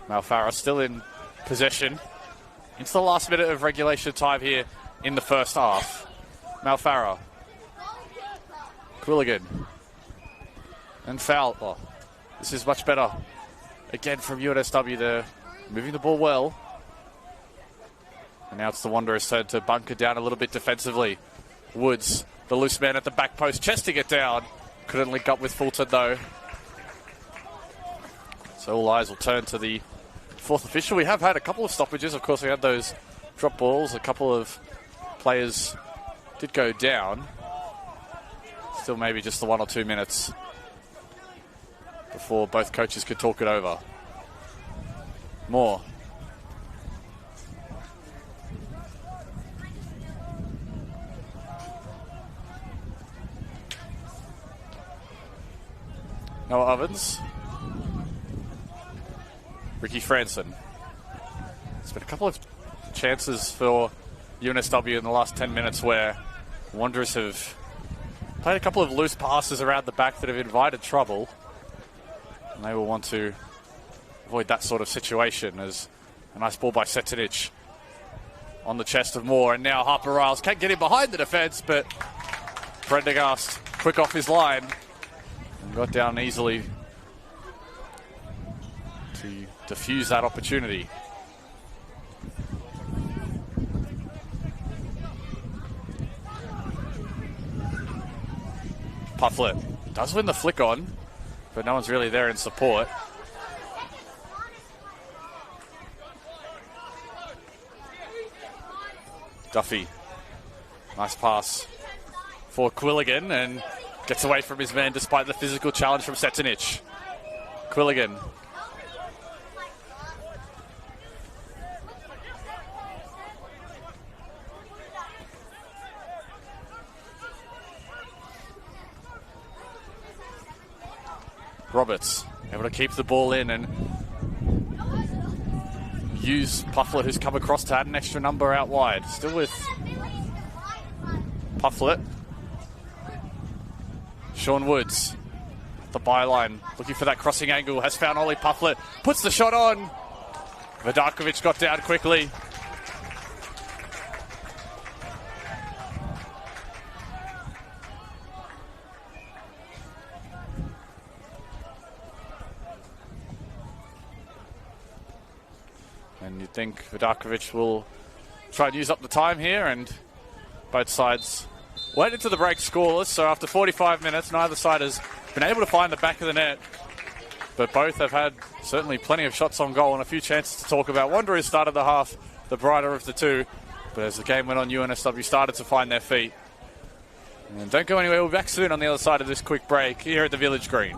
Malfarra still in possession. It's the last minute of regulation time here in the first half. Malfarah. Quilligan. And foul. Oh, this is much better. Again from UNSW. They're moving the ball well. And now it's the Wanderers' turn to bunker down a little bit defensively. Woods, the loose man at the back post, chesting it down. Couldn't link up with Fulton though. So all eyes will turn to the fourth official. We have had a couple of stoppages. Of course, we had those drop balls. A couple of players did go down. Still maybe just the 1 or 2 minutes before both coaches could talk it over. Moore. Noah Ovens. Ricky Franson. There's been a couple of chances for UNSW in the last 10 minutes where Wanderers have played a couple of loose passes around the back that have invited trouble. And they will want to avoid that sort of situation. As a nice ball by Setinic on the chest of Moore. And now Harper Riles can't get in behind the defence, but Prendergast quick off his line and got down easily to defuse that opportunity. Pufflet does win the flick on, but no one's really there in support. Duffy, nice pass for Quilligan and gets away from his man despite the physical challenge from Setinic. Quilligan. Roberts able to keep the ball in and use Pufflet, who's come across to add an extra number out wide. Still with Pufflet. Sean Woods at the byline, looking for that crossing angle, has found Ollie Pufflet, puts the shot on. Vidakovic got down quickly. And you'd think Vidakovic will try and use up the time here, and both sides went into the break scoreless. So after 45 minutes, neither side has been able to find the back of the net, but both have had certainly plenty of shots on goal and a few chances to talk about. Wanderers started the half the brighter of the two, but as the game went on, UNSW started to find their feet. And don't go anywhere, we'll be back soon on the other side of this quick break here at the Village Green.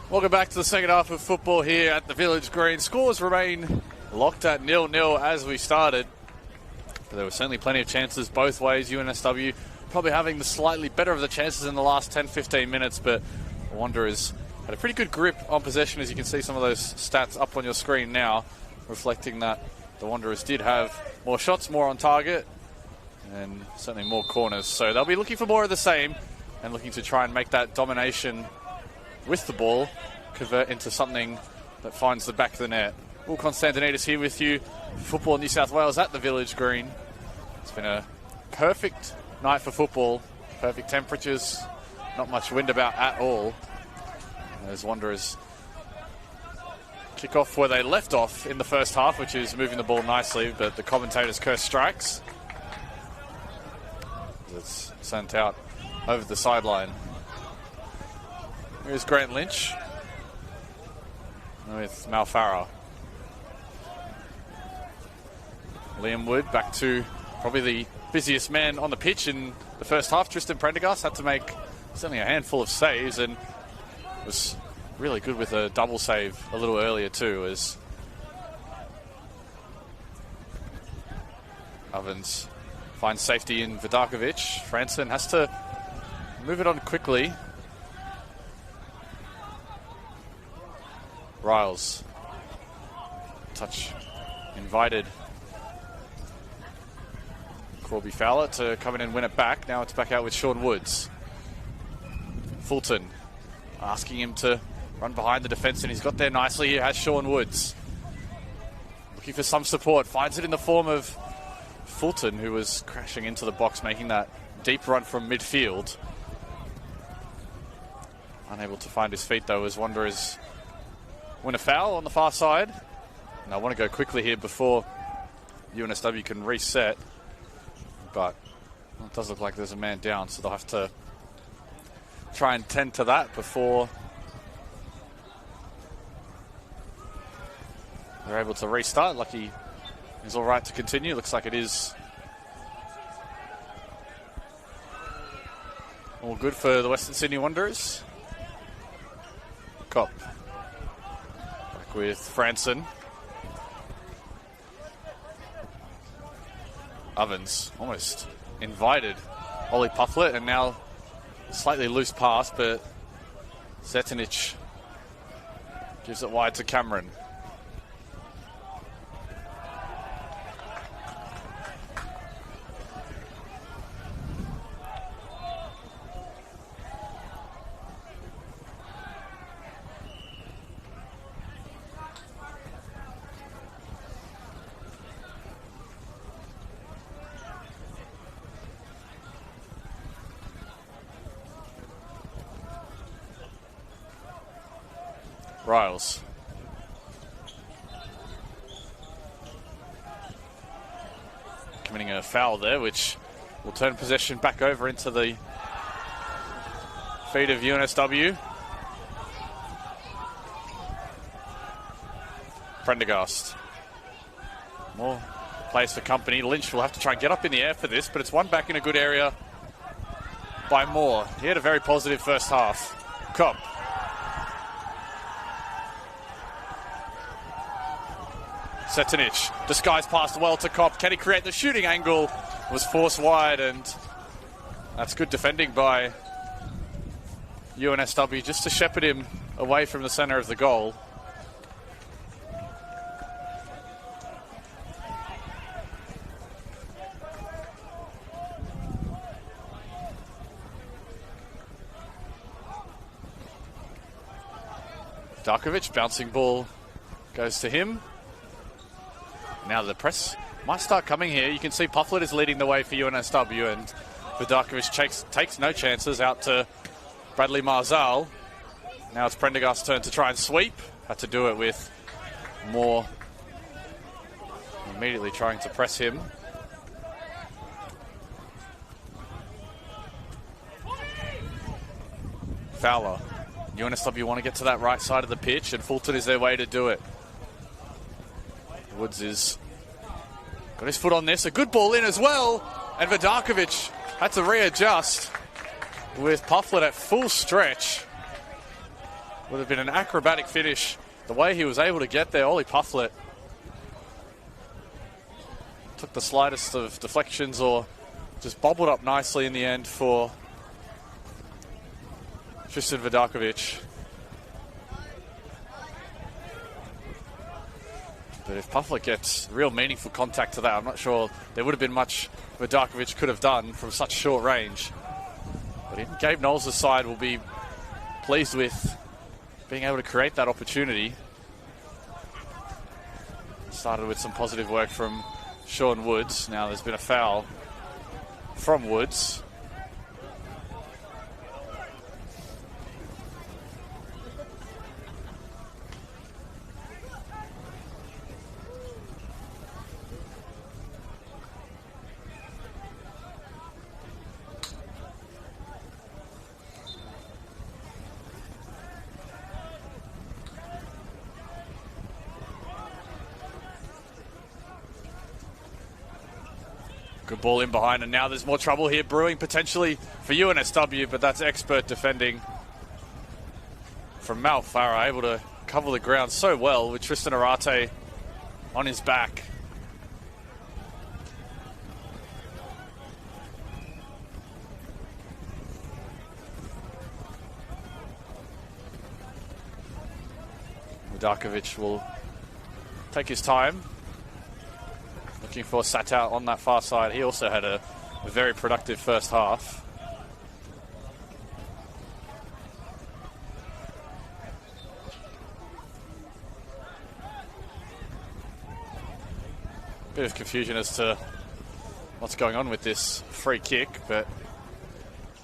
Welcome back to the second half of football here at the Village Green. Scores remain locked at 0-0 as we started. But there were certainly plenty of chances both ways. UNSW probably having the slightly better of the chances in the last 10-15 minutes, but the Wanderers had a pretty good grip on possession, as you can see some of those stats up on your screen now, reflecting that the Wanderers did have more shots, more on target, and certainly more corners. So they'll be looking for more of the same and looking to try and make that domination with the ball convert into something that finds the back of the net. Will Constantinides here with you. Football New South Wales at the Village Green. It's been a perfect night for football. Perfect temperatures. Not much wind about at all. As Wanderers kick off where they left off in the first half, which is moving the ball nicely, but the commentators curse strikes. It's sent out over the sideline. Here's Grant Lynch with Mal Farah. Liam Wood back to probably the busiest man on the pitch in the first half. Tristan Prendergast had to make certainly a handful of saves and was really good with a double save a little earlier too, as Ovens finds safety in Vidakovic. Franson has to move it on quickly. Riles. Touch invited. Corby Fowler to come in and win it back. Now it's back out with Sean Woods. Fulton asking him to run behind the defence, and he's got there nicely. He has Sean Woods. Looking for some support. Finds it in the form of Fulton, who was crashing into the box, making that deep run from midfield. Unable to find his feet, though, as Wanderers win a foul on the far side. And I want to go quickly here before UNSW can reset. But it does look like there's a man down, so they'll have to try and tend to that before they're able to restart. Lucky is all right to continue. Looks like it is all good for the Western Sydney Wanderers. Cop back with Franson. Ovens almost invited Ollie Pufflet, and now slightly loose pass, but Zetanic gives it wide to Cameron. Riles. Committing a foul there, which will turn possession back over into the feet of UNSW. Prendergast. More plays for company. Lynch will have to try and get up in the air for this, but it's won back in a good area by Moore. He had a very positive first half. Cobb. Zetanic, disguised pass well to Kopp. Can he create the shooting angle? Was forced wide, and that's good defending by UNSW just to shepherd him away from the centre of the goal. Darkovic, bouncing ball goes to him. Now the press might start coming here. You can see Pufflet is leading the way for UNSW, and Vidakovic takes no chances out to Bradley Marzal. Now it's Prendergast's turn to try and sweep. Had to do it with Moore immediately trying to press him. Fowler. UNSW want to get to that right side of the pitch, and Fulton is their way to do it. Woods is got his foot on this. A good ball in as well. And Vidakovic had to readjust with Pufflet at full stretch. Would have been an acrobatic finish. The way he was able to get there, Ollie Pufflet took the slightest of deflections or just bobbled up nicely in the end for Tristan Vidakovic. But if Pufflet gets real meaningful contact to that, I'm not sure there would have been much Vidakovic could have done from such short range. But even Gabe Knowles' side will be pleased with being able to create that opportunity. Started with some positive work from Sean Woods. Now there's been a foul from Woods. Good ball in behind, and now there's more trouble here brewing potentially for UNSW, but that's expert defending from Mal Farah, able to cover the ground so well with Tristan Arate on his back. Vidakovic will take his time. Looking for Satau on that far side. He also had a very productive first half. Bit of confusion as to what's going on with this free kick, but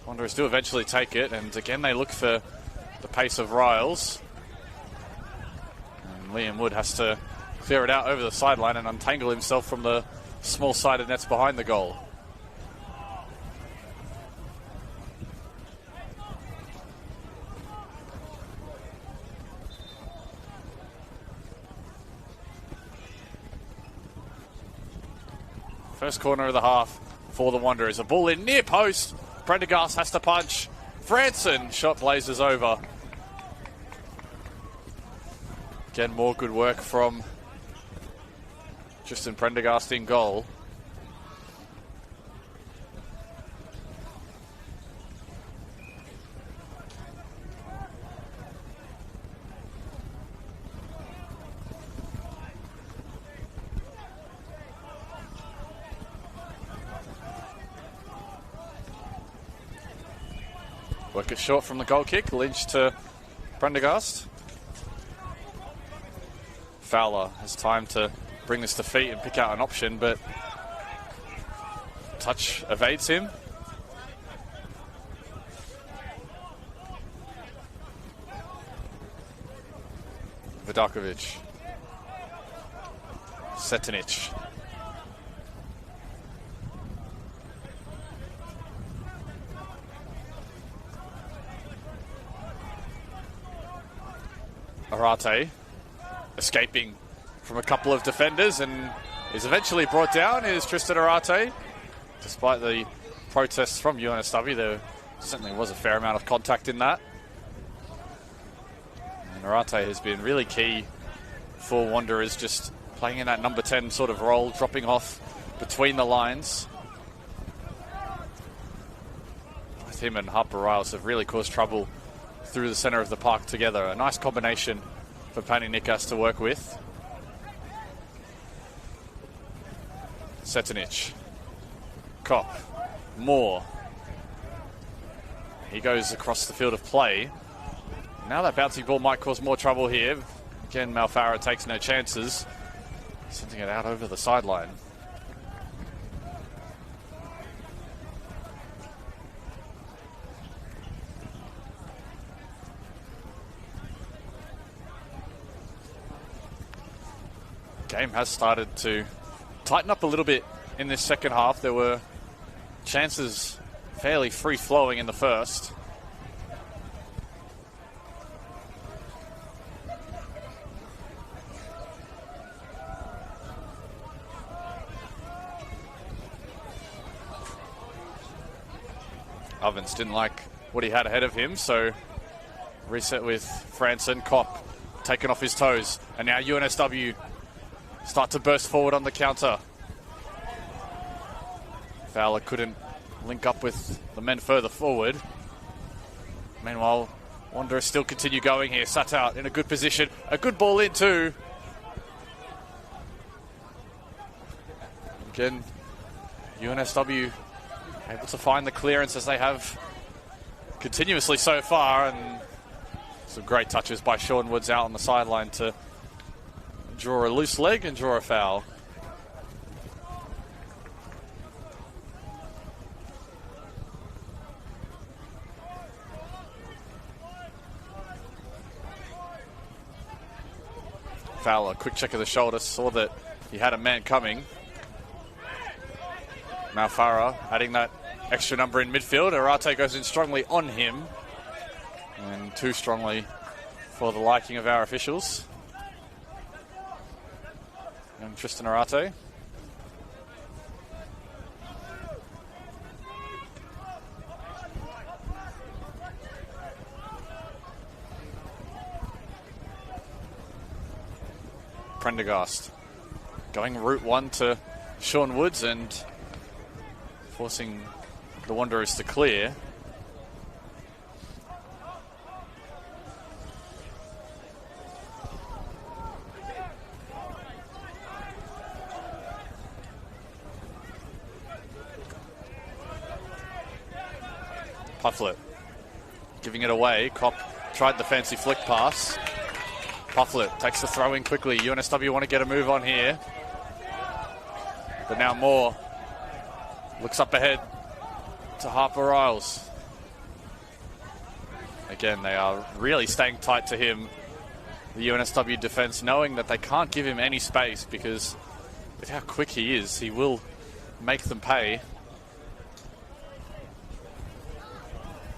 Wanderers do eventually take it, and again they look for the pace of Riles. And Liam Wood has to clear it out over the sideline and untangle himself from the small-sided nets behind the goal. First corner of the half for the Wanderers. A ball in near post. Prendergast has to punch. Franson shot blazes over. Again, more good work from Tristan Prendergast in goal. Work it short from the goal kick. Lynch to Prendergast. Fowler has time to bring this to feet and pick out an option, but touch evades him. Vidakovic. Setinic. Arate escaping from a couple of defenders and is eventually brought down is Tristan Arate. Despite the protests from UNSW, there certainly was a fair amount of contact in that. And Arate has been really key for Wanderers, just playing in that number 10 sort of role, dropping off between the lines. Both him and Harper Riles have really caused trouble through the centre of the park together. A nice combination for Pani Nikas to work with. Setinic. Kopp. Moore. He goes across the field of play. Now that bouncing ball might cause more trouble here. Again, Malfara takes no chances. Sending it out over the sideline. Game has started to tighten up a little bit in this second half. There were chances fairly free-flowing in the first. Ovens didn't like what he had ahead of him, so Reset with Franson. Kopp taken off his toes. And now UNSW start to burst forward on the counter. Fowler couldn't link up with the men further forward. Meanwhile, Wanderers still continue going here. Sat out in a good position. A good ball in too. Again, UNSW able to find the clearance as they have continuously so far, and some great touches by Sean Woods out on the sideline to draw a loose leg and draw a foul. Fowler, quick check of the shoulder, saw that he had a man coming. Now Farah adding that extra number in midfield. Arate goes in strongly on him, and too strongly for the liking of our officials. And Tristan Arate. Prendergast going route one to Sean Woods and forcing the Wanderers to clear. Pufflet giving it away. Kopp tried the fancy flick pass. Pufflet takes the throw in quickly. UNSW want to get a move on here. But now Moore looks up ahead to Harper Riles. Again, they are really staying tight to him, the UNSW defense, knowing that they can't give him any space because with how quick he is, he will make them pay.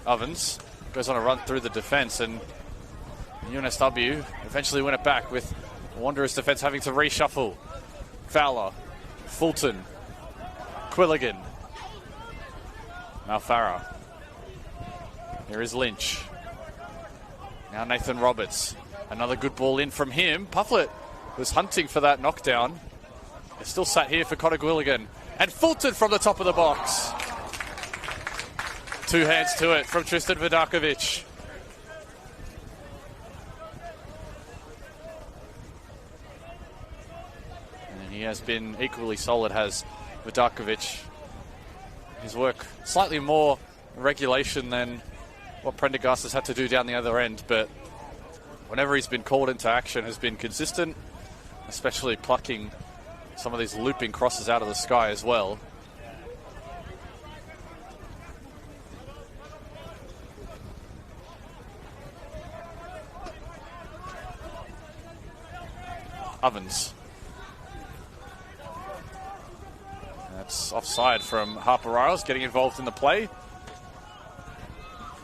Ovens goes on a run through the defense, and UNSW eventually win it back with Wanderers defense having to reshuffle. Fowler, Fulton, Quilligan, now Farah. Here is Lynch. Now Nathan Roberts. Another good ball in from him. Pufflet was hunting for that knockdown. They're still sat here for Connor Quilligan. And Fulton from the top of the box. Two hands to it from Tristan Vidakovic. And he has been equally solid, has Vidakovic. His work slightly more regulation than what Prendergast has had to do down the other end, but whenever he's been called into action has been consistent, especially plucking some of these looping crosses out of the sky as well. Ovens. That's offside from Harper Riles, getting involved in the play.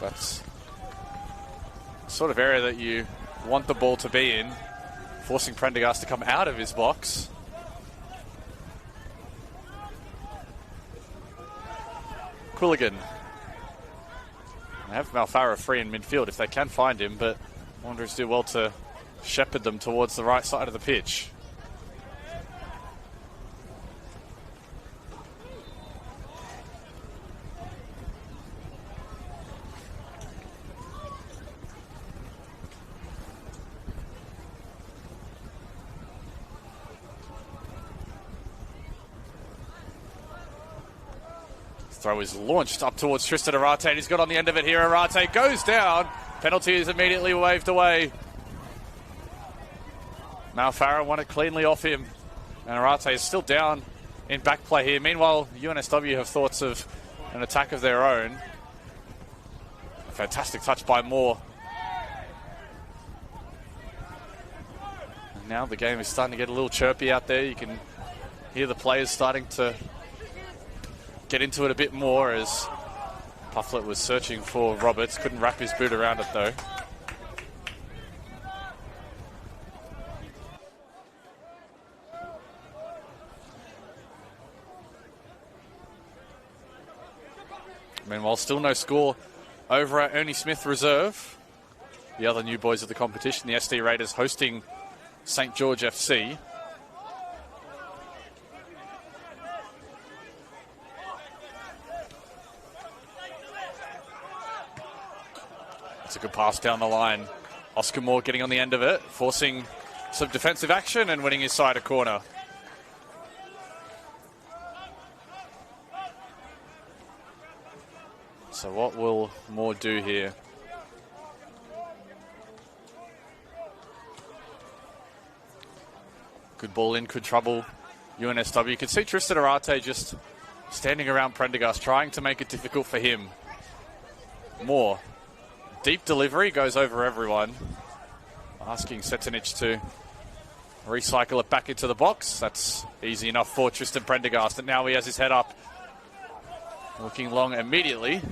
That's the sort of area that you want the ball to be in, forcing Prendergast to come out of his box. Quilligan. They have Malfarah free in midfield if they can find him, but Wanderers do well to shepherd them towards the right side of the pitch. Throw is launched up towards Tristan Arate, and he's got on the end of it here. Arate goes down. Penalty is immediately waved away. Malfarah won it cleanly off him, and Arate is still down in back play here. Meanwhile, UNSW have thoughts of an attack of their own. A fantastic touch by Moore. And now the game is starting to get a little chirpy out there. You can hear the players starting to get into it a bit more as Pufflet was searching for Roberts. Couldn't wrap his boot around it though. Meanwhile, still no score over at Ernie Smith Reserve. the other new boys of the competition, the SD Raiders hosting St. George FC. It's a good pass down the line. Oscar Moore getting on the end of it, forcing some defensive action and winning his side a corner. So what will Moore do here? Good ball in, could trouble UNSW. You can see Tristan Arate just standing around Prendergast, trying to make it difficult for him. Moore, deep delivery, goes over everyone. Asking Setinic to recycle it back into the box. That's easy enough for Tristan Prendergast, and now he has his head up. Looking long immediately.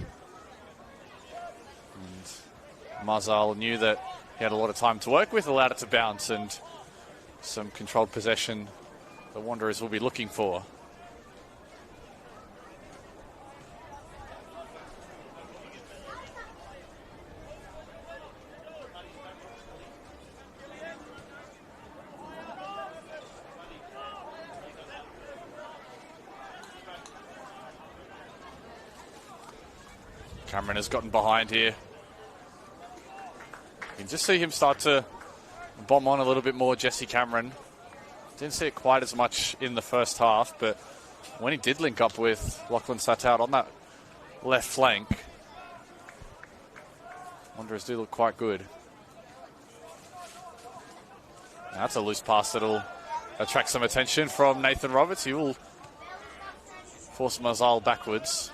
And Marzal knew that he had a lot of time to work with, allowed it to bounce, and some controlled possession the Wanderers will be looking for. Cameron has gotten behind here. You can just see him start to bomb on a little bit more, Jesse Cameron. Didn't see it quite as much in the first half, but when he did link up with Lachlan Satout on that left flank, Wanderers do look quite good. Now that's a loose pass that'll attract some attention from Nathan Roberts. He will force Marzal backwards.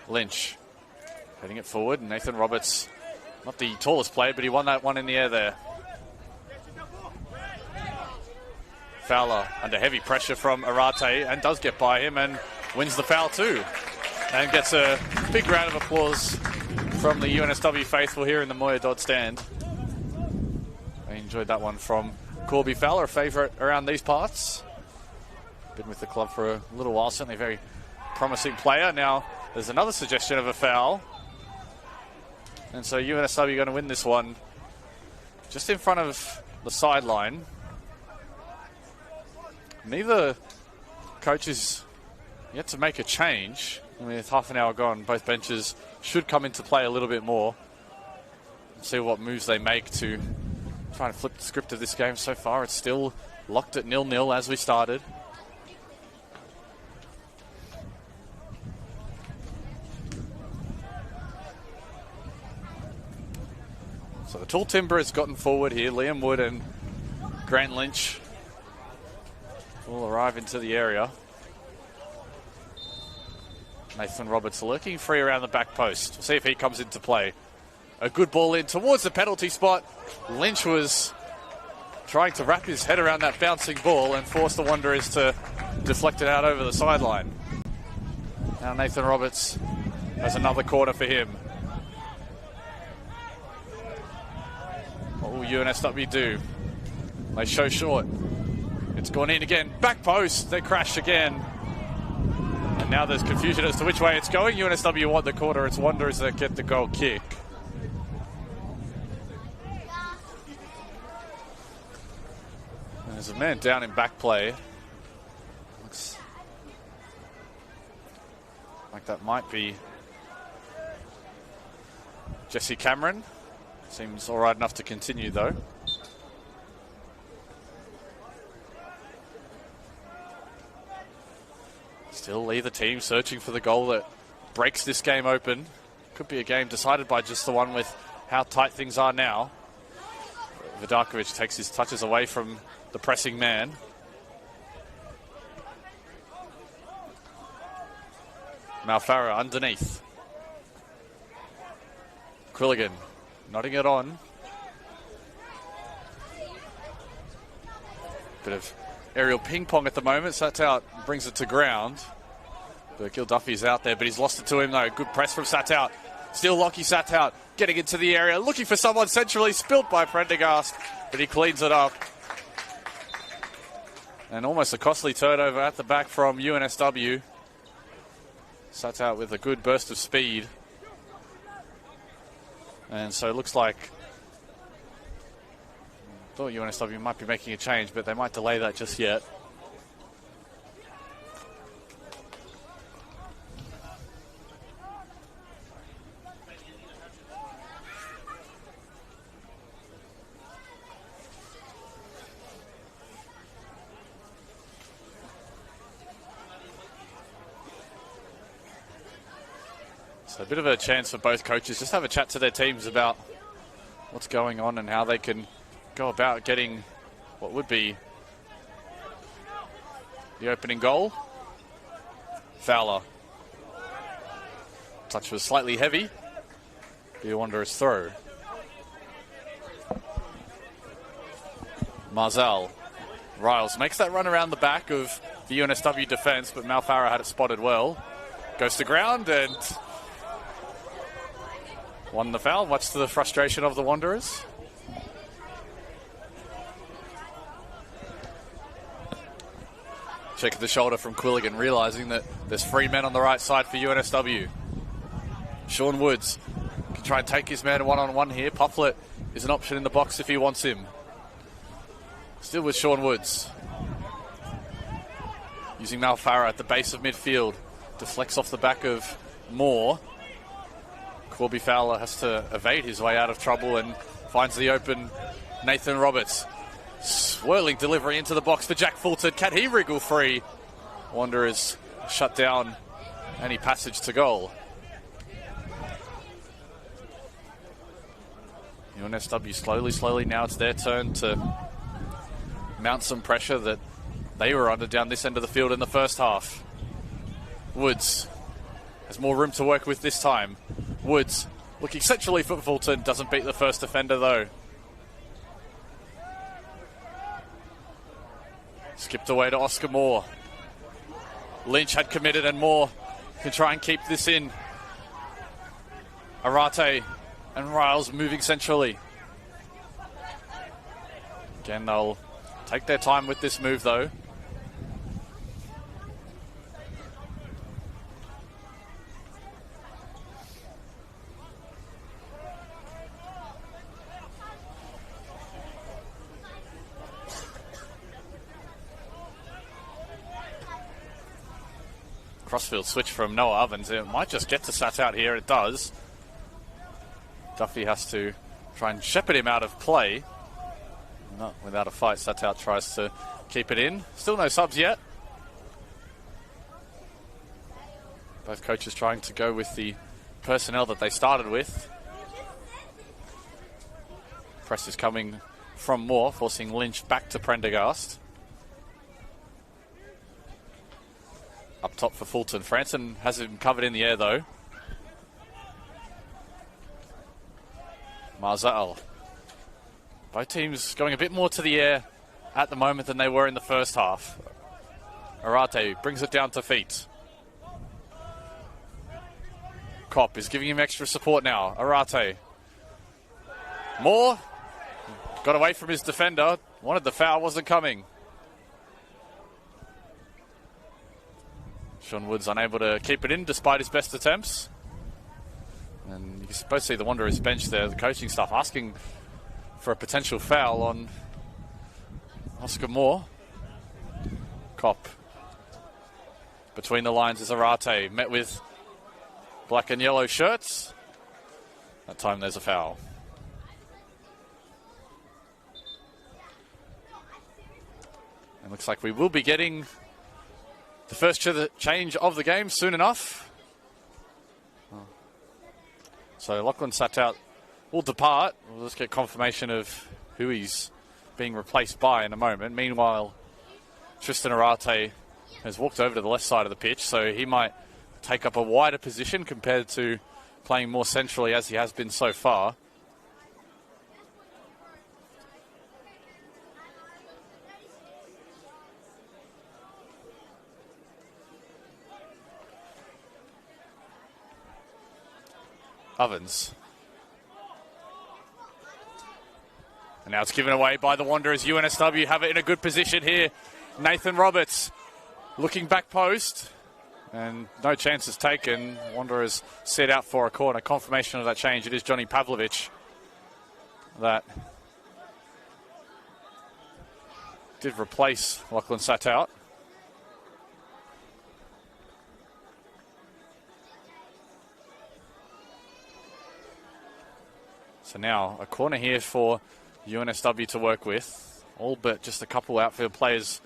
Lynch heading it forward. Nathan Roberts, not the tallest player, but he won that one in the air there. Fowler under heavy pressure from Arate and does get by him and wins the foul too. And gets a big round of applause from the UNSW faithful here in the Moya Dodd stand. I enjoyed that one from Corby Fowler, a favourite around these parts. Been with the club for a little while, certainly a very promising player. Now there's another suggestion of a foul. And so UNSW going to win this one just in front of the sideline. Neither coaches yet to make a change. With half an hour gone, both benches should come into play a little bit more. See what moves they make to try and flip the script of this game. So far it's still locked at 0-0 as we started. So the Tall Timber has gotten forward here. Liam Wood and Grant Lynch will arrive into the area. Nathan Roberts lurking free around the back post. We'll see if he comes into play. A good ball in towards the penalty spot. Lynch was trying to wrap his head around that bouncing ball and force the Wanderers to deflect it out over the sideline. Now Nathan Roberts has another corner for him. What will UNSW do? They show short. It's gone in again. Back post. They crash again. And now there's confusion as to which way it's going. UNSW want the corner. It's Wanderers that get the goal kick. And there's a man down in back play. Looks like that might be Jesse Cameron. Seems all right enough to continue, though. Still either team searching for the goal that breaks this game open. Could be a game decided by just the one with how tight things are now. Vidakovic takes his touches away from the pressing man. Malfarra underneath. Quilligan nodding it on. Bit of aerial ping pong at the moment. Satout brings it to ground. But Gilduffy's out there, but he's lost it to him though. Good press from Satout. Still Lockie Satout getting into the area, looking for someone centrally, spilt by Prendergast, but he cleans it up. And almost a costly turnover at the back from UNSW. Sat out with a good burst of speed. And so it looks like, I thought UNSW might be making a change, but they might delay that just yet. So a bit of a chance for both coaches. Just have a chat to their teams about what's going on and how they can go about getting what would be the opening goal. Fowler. Touch was slightly heavy. Be a Wanderers throw. Marzal. Riles makes that run around the back of the UNSW defence, but Mal Farah had it spotted well. Goes to ground and won the foul, much to the frustration of the Wanderers. Check the shoulder from Quilligan, realising that there's 3 men on the right side for UNSW. Sean Woods can try and take his man one-on-one here. Pufflet is an option in the box if he wants him. Still with Sean Woods. Using Mal Farah at the base of midfield. Deflects off the back of Moore. Corby Fowler has to evade his way out of trouble and finds the open Nathan Roberts. Swirling delivery into the box for Jack Fulton. Can he wriggle free? Wanderers shut down any passage to goal. UNSW slowly, now it's their turn to mount some pressure that they were under down this end of the field in the first half. Woods has more room to work with this time. Woods looking centrally for Fulton, doesn't beat the first defender though. Skipped away to Oscar Moore. Lynch had committed and Moore can try and keep this in. Arate and Riles moving centrally. Again, they'll take their time with this move though. Crossfield switch from Noah Ovens. It might just get to Sat out here. It does. Duffy has to try and shepherd him out of play. Not without a fight. Sat out tries to keep it in. Still no subs yet. Both coaches trying to go with the personnel that they started with. Press is coming from Moore, forcing Lynch back to Prendergast. Up top for Fulton. Franson has him covered in the air though. Marzal. Both teams going a bit more to the air at the moment than they were in the first half. Arate brings it down to feet. Kopp is giving him extra support now. Arate. Moore got away from his defender. Wanted the foul, wasn't coming. Sean Woods unable to keep it in despite his best attempts. And you can both see the Wanderers bench there, the coaching staff asking for a potential foul on Oscar Moore. Kopp. Between the lines is Arate, met with black and yellow shirts. That time there's a foul. And looks like we will be getting the first change of the game soon enough. So Lachlan Sat out will depart. We'll just get confirmation of who he's being replaced by in a moment. Meanwhile, Tristan Arate has walked over to the left side of the pitch, so he might take up a wider position compared to playing more centrally as he has been so far. Ovens. And now it's given away by the Wanderers. UNSW have it in a good position here. Nathan Roberts looking back post. And no chances taken. Wanderers set out for a corner. Confirmation of that change. It is Johnny Pavlovich that did replace Lachlan sat out. So now a corner here for UNSW to work with. All but just a couple outfield players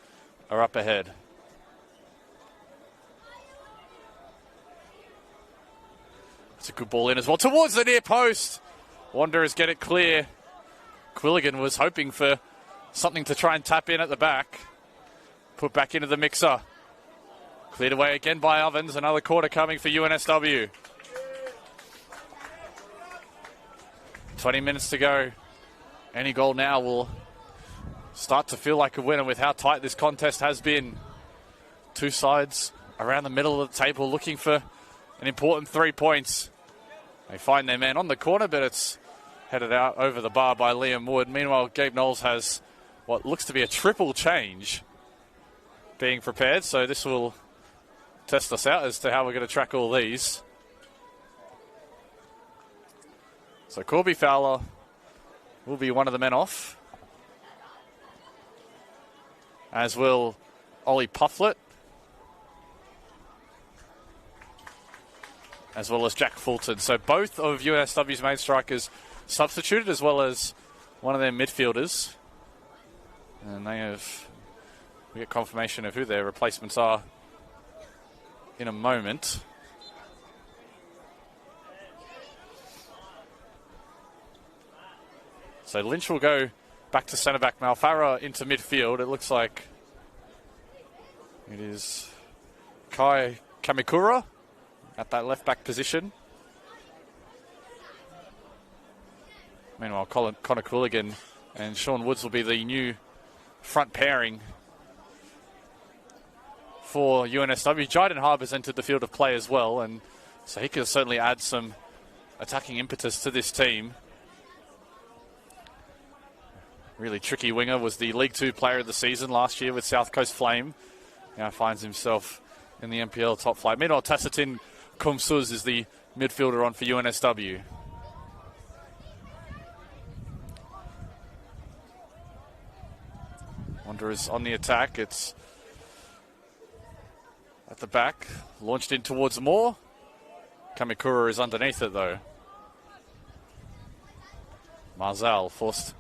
are up ahead. It's a good ball in as well towards the near post. Wanderers get it clear. Quilligan was hoping for something to try and tap in at the back. Put back into the mixer. Cleared away again by Ovens. Another quarter coming for UNSW. 20 minutes to go. Any goal now will start to feel like a winner with how tight this contest has been. Two sides around the middle of the table looking for an important 3 points. They find their man on the corner, but it's headed out over the bar by Liam Wood. Meanwhile, Gabe Knowles has what looks to be a triple change being prepared. So this will test us out as to how we're going to track all these. So Corby Fowler will be one of the men off, as will Ollie Pufflet, as well as Jack Fulton. So both of UNSW's main strikers substituted, as well as one of their midfielders. And we get confirmation of who their replacements are in a moment. So Lynch will go back to centre-back. Malfarra into midfield. It looks like it is Kai Kamikura at that left-back position. Meanwhile, Connor Quilligan and Sean Woods will be the new front pairing for UNSW. Jyden Harbour's entered the field of play as well, and so he can certainly add some attacking impetus to this team. Really tricky winger, was the League 2 player of the season last year with South Coast Flame. Now finds himself in the NPL top flight. Meanwhile, Tassatin Kumsuz is the midfielder on for UNSW. Wanderers on the attack. It's at the back. Launched in towards Moore. Kamikura is underneath it though. Marzal forced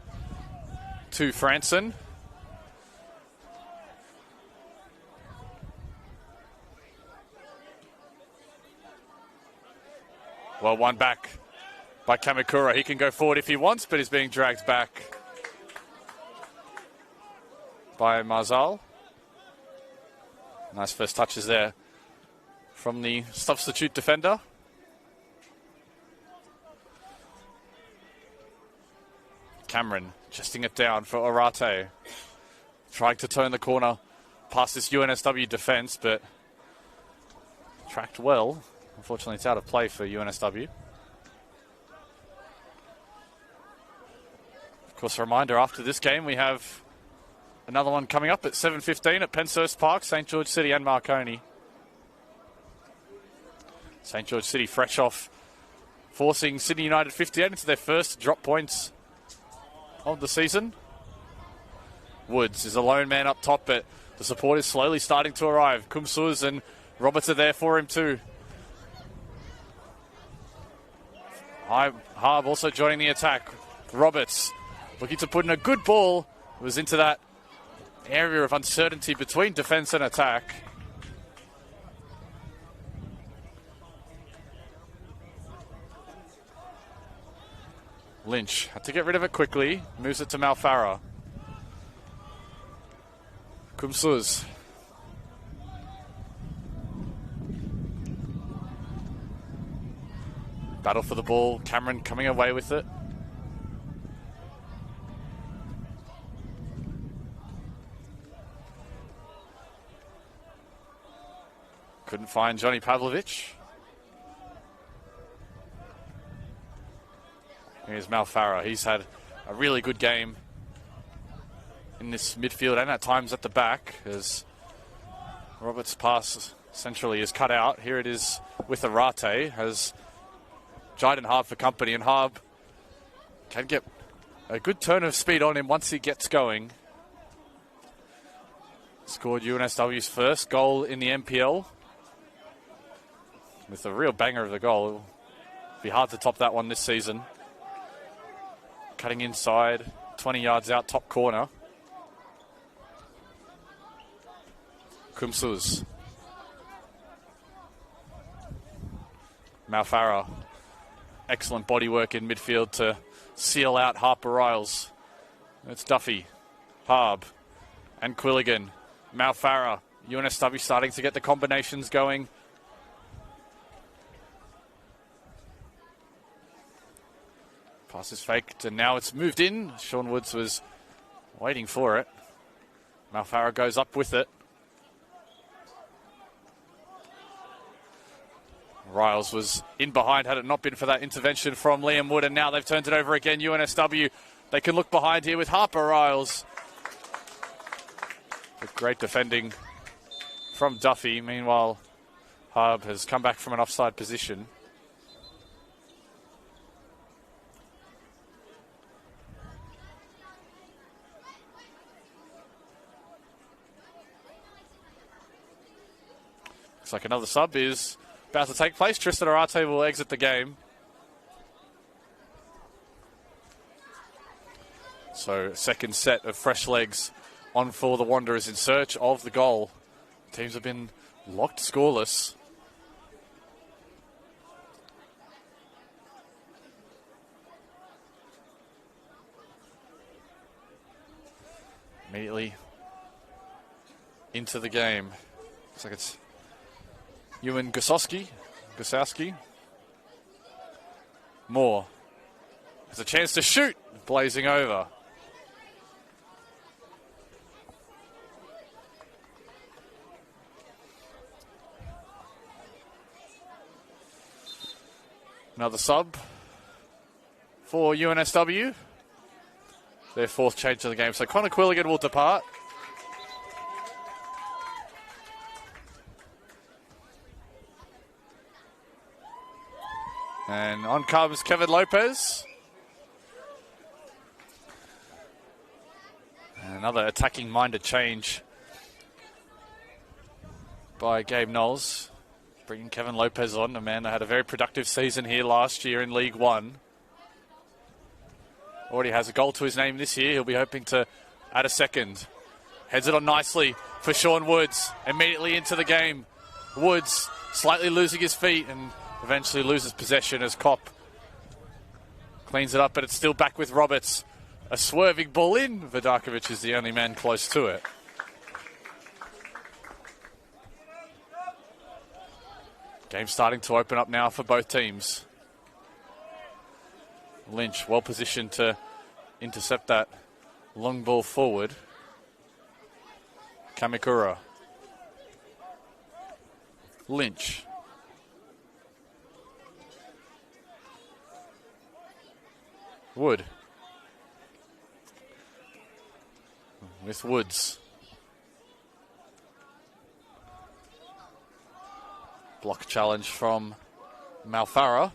to Franson. Well, one back by Kamikura. He can go forward if he wants, but he's being dragged back by Marzal. Nice first touches there from the substitute defender. Cameron chesting it down for Orate. Trying to turn the corner past this UNSW defence, but tracked well. Unfortunately, it's out of play for UNSW. Of course, a reminder, after this game, we have another one coming up at 7:15 at Penshurst Park, St George City and Marconi. St George City fresh off forcing Sydney United 58 into their first drop points of the season. Woods is a lone man up top, but the support is slowly starting to arrive. Kumsuz and Roberts are there for him too. Harb also joining the attack. Roberts looking to put in a good ball. It was into that area of uncertainty between defence and attack. Lynch had to get rid of it quickly. Moves it to Malfarra. Kumsuz. Battle for the ball. Cameron coming away with it. Couldn't find Johnny Pavlovich. Here's Malfarra. He's had a really good game in this midfield and at times at the back, as Roberts' pass centrally is cut out. Here it is with Arate, has Jayden Harb for company, and Harb can get a good turn of speed on him once he gets going. Scored UNSW's first goal in the NPL with a real banger of the goal. It'll be hard to top that one this season. Cutting inside, 20 yards out, top corner. Kumsus. Malfarah. Excellent bodywork in midfield to seal out Harper Riles. It's Duffy, Harb, and Quilligan. Malfarah. UNSW starting to get the combinations going. Pass is faked, and now it's moved in. Sean Woods was waiting for it. Malfarah goes up with it. Riles was in behind had it not been for that intervention from Liam Wood, and now they've turned it over again. UNSW, they can look behind here with Harper Riles. With great defending from Duffy. Meanwhile, Harb has come back from an offside position. Looks like another sub is about to take place. Tristan Arate will exit the game. So second set of fresh legs on for the Wanderers in search of the goal. Teams have been locked scoreless. Immediately into the game. Looks like it's Ewan Gosowski. Moore has a chance to shoot. Blazing over. Another sub for UNSW. Their fourth change of the game. So Connor Quilligan will depart. And on comes Kevin Lopez. And another attacking-minded change by Gabe Knowles. Bringing Kevin Lopez on, a man that had a very productive season here last year in League One. Already has a goal to his name this year. He'll be hoping to add a second. Heads it on nicely for Sean Woods. Immediately into the game. Woods slightly losing his feet and eventually loses possession as Kopp cleans it up, but it's still back with Roberts. A swerving ball in. Vidakovic is the only man close to it. Game starting to open up now for both teams. Lynch well positioned to intercept that long ball forward. Kamikura. Lynch. Wood. With Woods. Block challenge from Malfarah.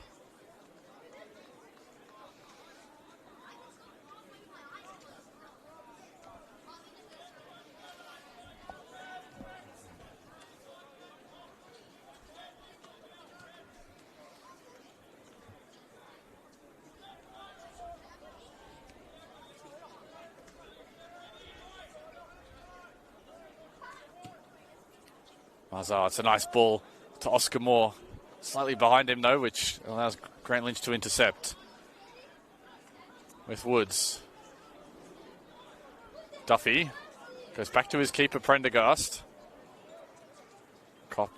Mazar, it's a nice ball to Oscar Moore. Slightly behind him though, which allows Grant Lynch to intercept. With Woods. Duffy goes back to his keeper Prendergast. Kopp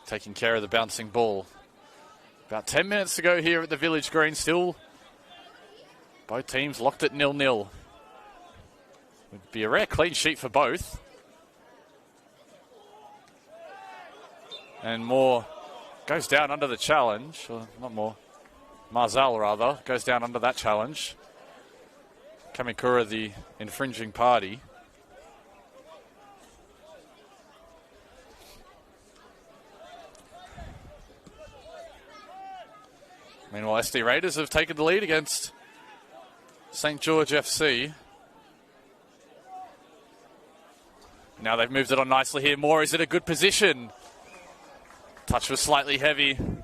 taking care of the bouncing ball. About 10 minutes to go here at the Village Green. Still both teams locked at 0-0. Would be a rare clean sheet for both. And Moore goes down under the challenge. Or not Moore. Marzal, rather, goes down under that challenge. Kamikura the infringing party. Meanwhile, SD Raiders have taken the lead against St. George FC. Now they've moved it on nicely here. Moore is in a good position. Touch was slightly heavy. Would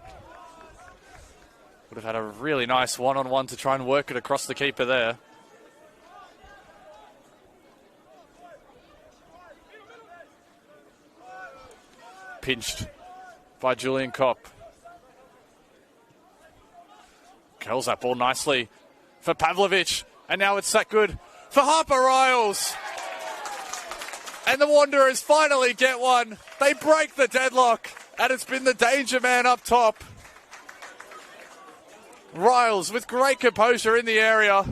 have had a really nice one-on-one to try and work it across the keeper there. Pinched by Julian Kopp. Curls that ball nicely for Pavlovic. And now it's that good for Harper Riles. And the Wanderers finally get one. They break the deadlock. And it's been the danger man up top. Riles with great composure in the area.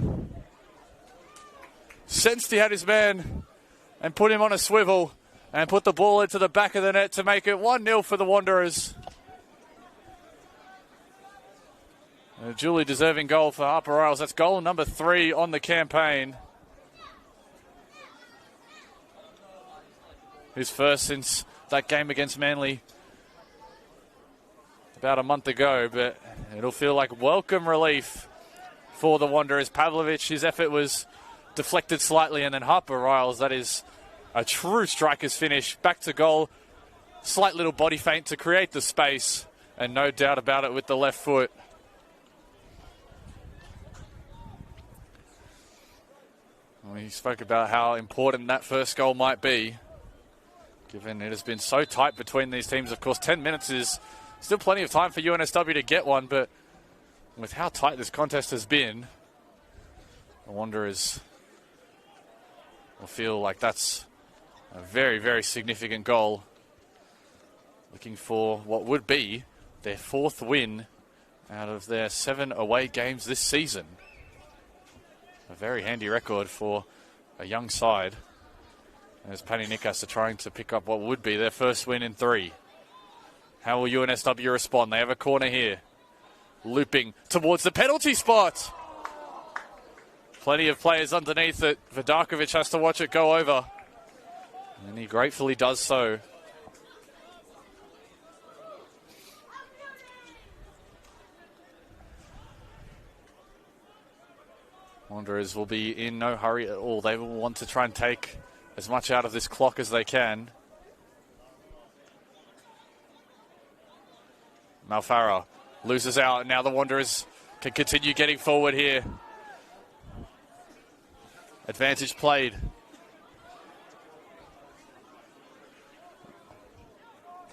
Sensed he had his man and put him on a swivel and put the ball into the back of the net to make it 1-0 for the Wanderers. A duly deserving goal for Harper Riles. That's goal number 3 on the campaign. His first since that game against Manly about a month ago, but it'll feel like welcome relief for the Wanderers. Pavlovic, his effort was deflected slightly, and then Harper Riles, that is a true striker's finish. Back to goal, slight little body feint to create the space, and no doubt about it with the left foot. We spoke about how important that first goal might be, given it has been so tight between these teams. Of course, 10 minutes is still plenty of time for UNSW to get one, but with how tight this contest has been, the Wanderers will feel like that's a very, very significant goal. Looking for what would be their 4th win out of their 7 away games this season. A very handy record for a young side. As Paddy Nikas are trying to pick up what would be their first win in 3. How will UNSW respond? They have a corner here. Looping towards the penalty spot. Plenty of players underneath it. Vidakovic has to watch it go over. And he gratefully does so. Wanderers will be in no hurry at all. They will want to try and take as much out of this clock as they can. Malfarra loses out, and now the Wanderers can continue getting forward here. Advantage played.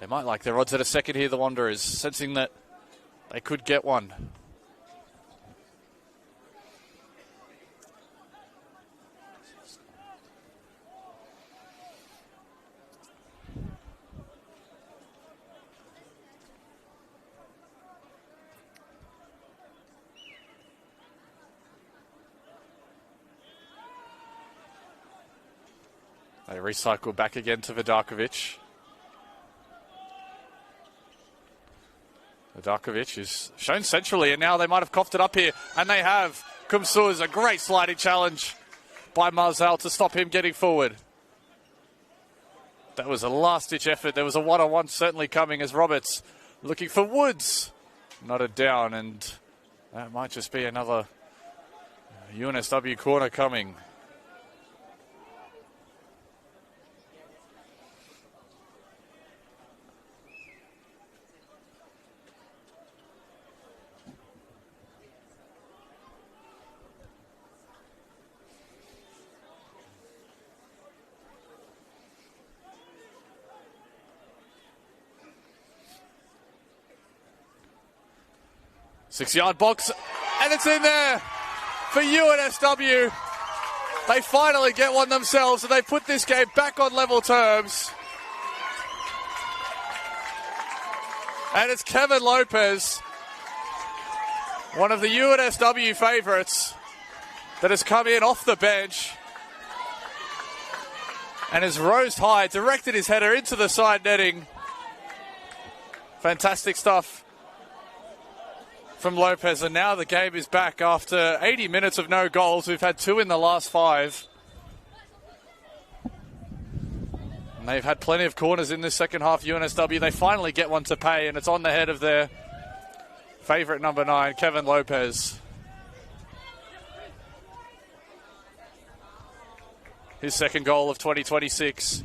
They might like their odds at a second here, the Wanderers, sensing that they could get one. They recycle back again to Vidakovic. Vidakovic is shown centrally, and now they might have coughed it up here, and they have. Kumsuz, a great sliding challenge by Marzal to stop him getting forward. That was a last-ditch effort. There was a one-on-one certainly coming as Roberts looking for Woods. Knotted down, and that might just be another UNSW corner coming. Six-yard box, and it's in there for UNSW. They finally get one themselves, and they put this game back on level terms. And it's Kevin Lopez, one of the UNSW favourites, that has come in off the bench and has rose high, directed his header into the side netting. Fantastic stuff from Lopez, and now the game is back after 80 minutes of no goals. We've had 2 in the last 5. And they've had plenty of corners in this second half, UNSW. They finally get one to pay, and it's on the head of their favourite number 9, Kevin Lopez. His second goal of 2026.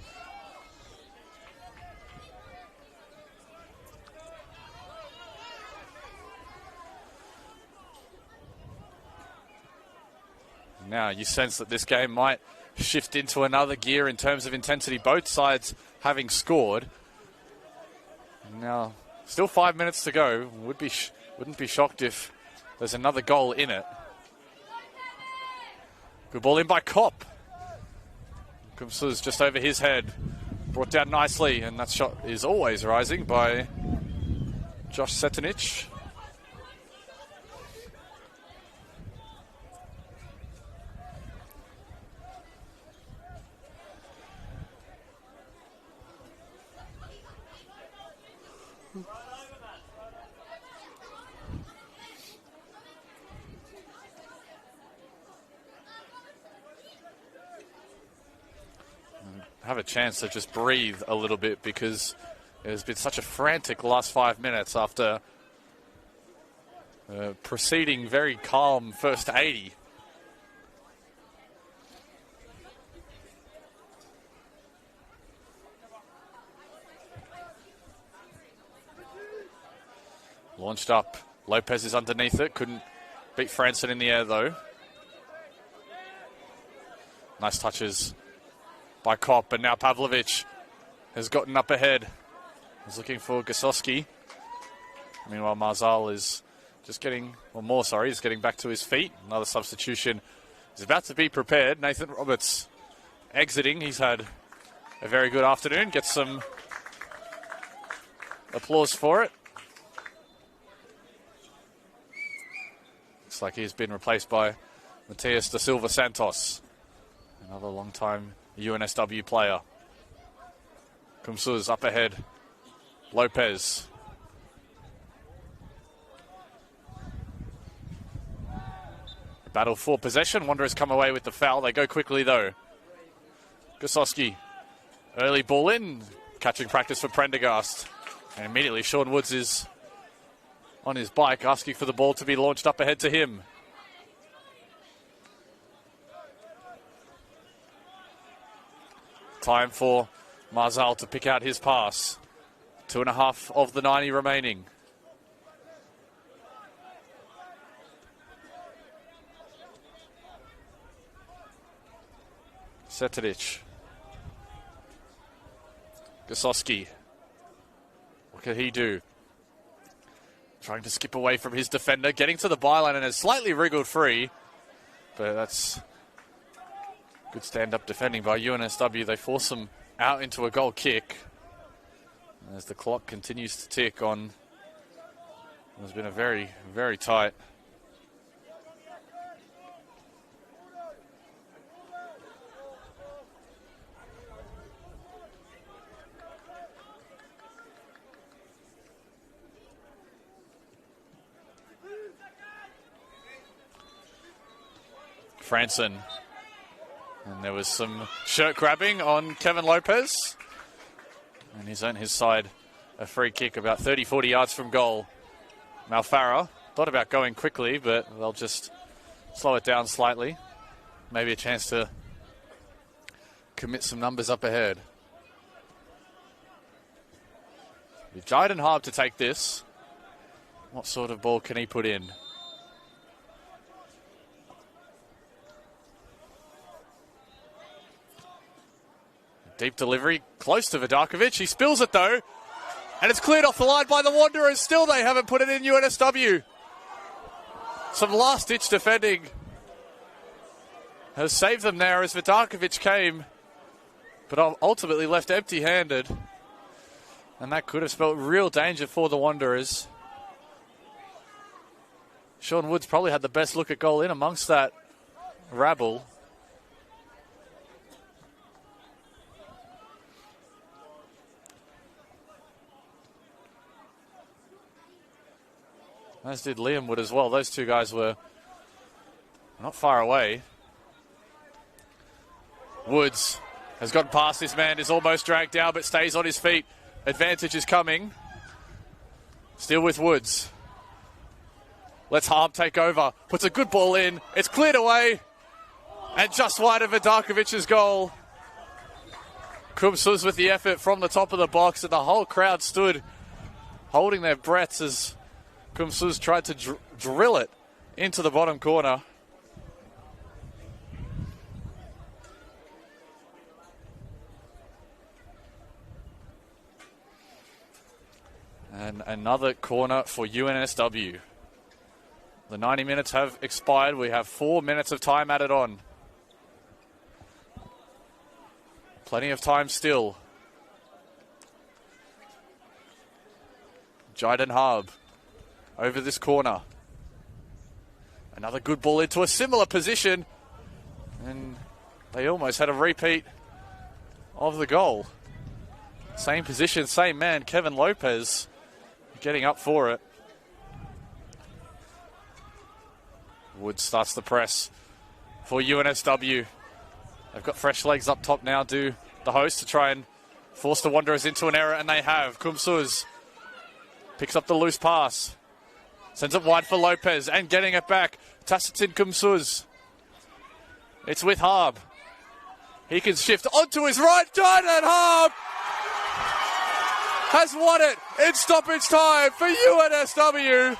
Now you sense that this game might shift into another gear in terms of intensity, both sides having scored. Now, still 5 minutes to go. Wouldn't be shocked if there's another goal in it. Good ball in by Kopp. Kumsu's just over his head. Brought down nicely, and that shot is always rising by Josh Setanich. Have a chance to just breathe a little bit, because it has been such a frantic last 5 minutes after preceding very calm first 80. Launched up. Lopez is underneath it. Couldn't beat Franson in the air though. Nice touches by Kopp, and now Pavlovic has gotten up ahead. He's looking for Gosowski. Meanwhile, Marzal is just getting, he's getting back to his feet. Another substitution is about to be prepared. Nathan Roberts exiting. He's had a very good afternoon. Gets some applause for it. Looks like he's been replaced by Matias da Silva Santos, another long-time UNSW player. Kumsuz up ahead. Lopez. Battle for possession. Wanderers come away with the foul. They go quickly though. Gosowski. Early ball in. Catching practice for Prendergast. And immediately Sean Woods is on his bike, asking for the ball to be launched up ahead to him. Time for Marzal to pick out his pass. 2.5 of the 90 remaining. Seteric. Gosowski. What can he do? Trying to skip away from his defender. Getting to the byline and has slightly wriggled free. But that's good stand-up defending by UNSW. They force them out into a goal kick. As the clock continues to tick on. It's been a very, very tight. Franson. And there was some shirt grabbing on Kevin Lopez. And he's on his side a free kick about 30-40 yards from goal. Malfarra thought about going quickly, but they'll just slow it down slightly. Maybe a chance to commit some numbers up ahead. Jayden Harb to take this. What sort of ball can he put in? Deep delivery, close to Vidakovic. He spills it though, and it's cleared off the line by the Wanderers. Still, they haven't put it in UNSW. Some last-ditch defending has saved them there as Vidakovic came, but ultimately left empty-handed. And that could have spelled real danger for the Wanderers. Sean Woods probably had the best look at goal in amongst that rabble. As did Liam Wood as well. Those two guys were not far away. Woods has gotten past this man, is almost dragged down, but stays on his feet. Advantage is coming. Still with Woods. Lets Harb take over. Puts a good ball in. It's cleared away. And just wide of Vidakovic's goal. Kumsuz with the effort from the top of the box, and the whole crowd stood holding their breaths as Kumsuz tried to drill it into the bottom corner. And another corner for UNSW. The 90 minutes have expired. We have 4 minutes of time added on. Plenty of time still. Jayden Harb over this corner. Another good ball into a similar position. And they almost had a repeat of the goal. Same position, same man, Kevin Lopez getting up for it. Wood starts the press for UNSW. They've got fresh legs up top now, do the host, to try and force the Wanderers into an error, and they have. Kumsuz picks up the loose pass. Sends it wide for Lopez, and getting it back. Tacitin Kumsuz. It's with Harb. He can shift onto his right. Jayden Harb has won it in stoppage time for UNSW.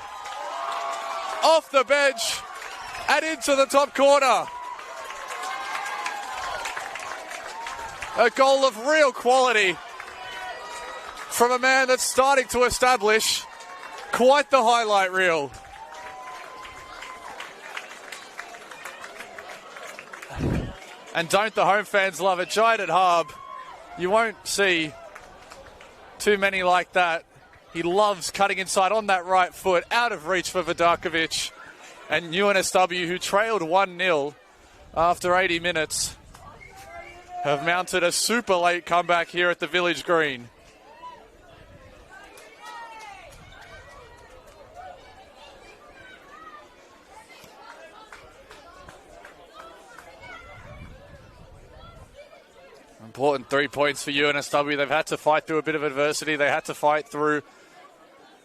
Off the bench and into the top corner. A goal of real quality from a man that's starting to establish quite the highlight reel. And don't the home fans love it? Jayden Harb, you won't see too many like that. He loves cutting inside on that right foot, out of reach for Vidakovic. And UNSW, who trailed 1-0 after 80 minutes, have mounted a super late comeback here at the Village Green. Important 3 points for UNSW. They've had to fight through a bit of adversity. They had to fight through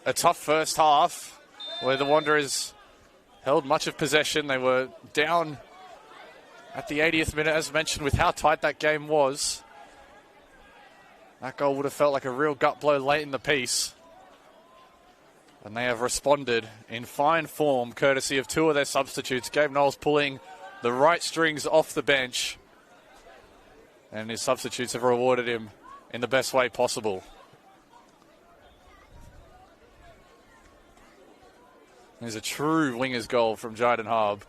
a tough first half where the Wanderers held much of possession. They were down at the 80th minute, as mentioned, with how tight that game was. That goal would have felt like a real gut blow late in the piece. And they have responded in fine form, courtesy of two of their substitutes. Gabe Knowles pulling the right strings off the bench. And his substitutes have rewarded him in the best way possible. There's a true winger's goal from Jayden Harb.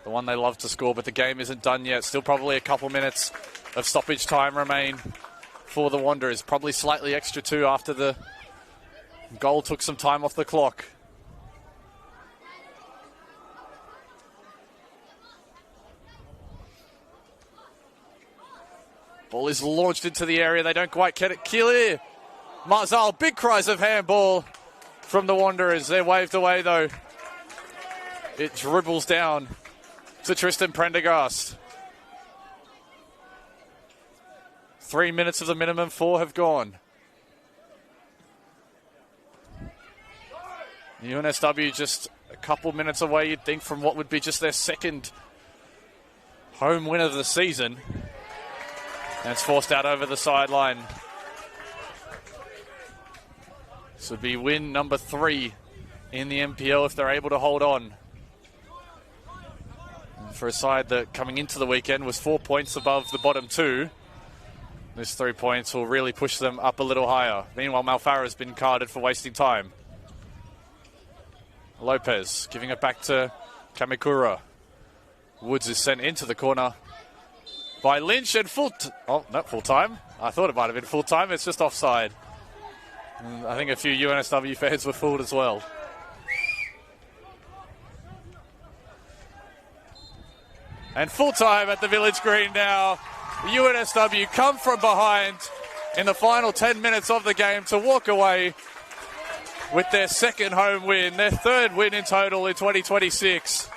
The one they love to score, but the game isn't done yet. Still probably a couple minutes of stoppage time remain for the Wanderers. Probably slightly extra too after the goal took some time off the clock. Ball is launched into the area. They don't quite get it clear. Marzal, big cries of handball from the Wanderers. They're waved away though. It dribbles down to Tristan Prendergast. 3 minutes of the minimum, 4 have gone. UNSW just a couple minutes away, you'd think, from what would be just their second home win of the season. And it's forced out over the sideline. This would be win number 3 in the NPL if they're able to hold on. And for a side that coming into the weekend was 4 points above the bottom 2, this 3 points will really push them up a little higher. Meanwhile, Malfarra has been carded for wasting time. Lopez giving it back to Kamikura. Woods is sent into the corner by Lynch, and not full time. I thought it might have been full time. It's just offside. And I think a few UNSW fans were fooled as well. And full time at the Village Green now. UNSW come from behind in the final 10 minutes of the game to walk away with their second home win, their third win in total in 2026.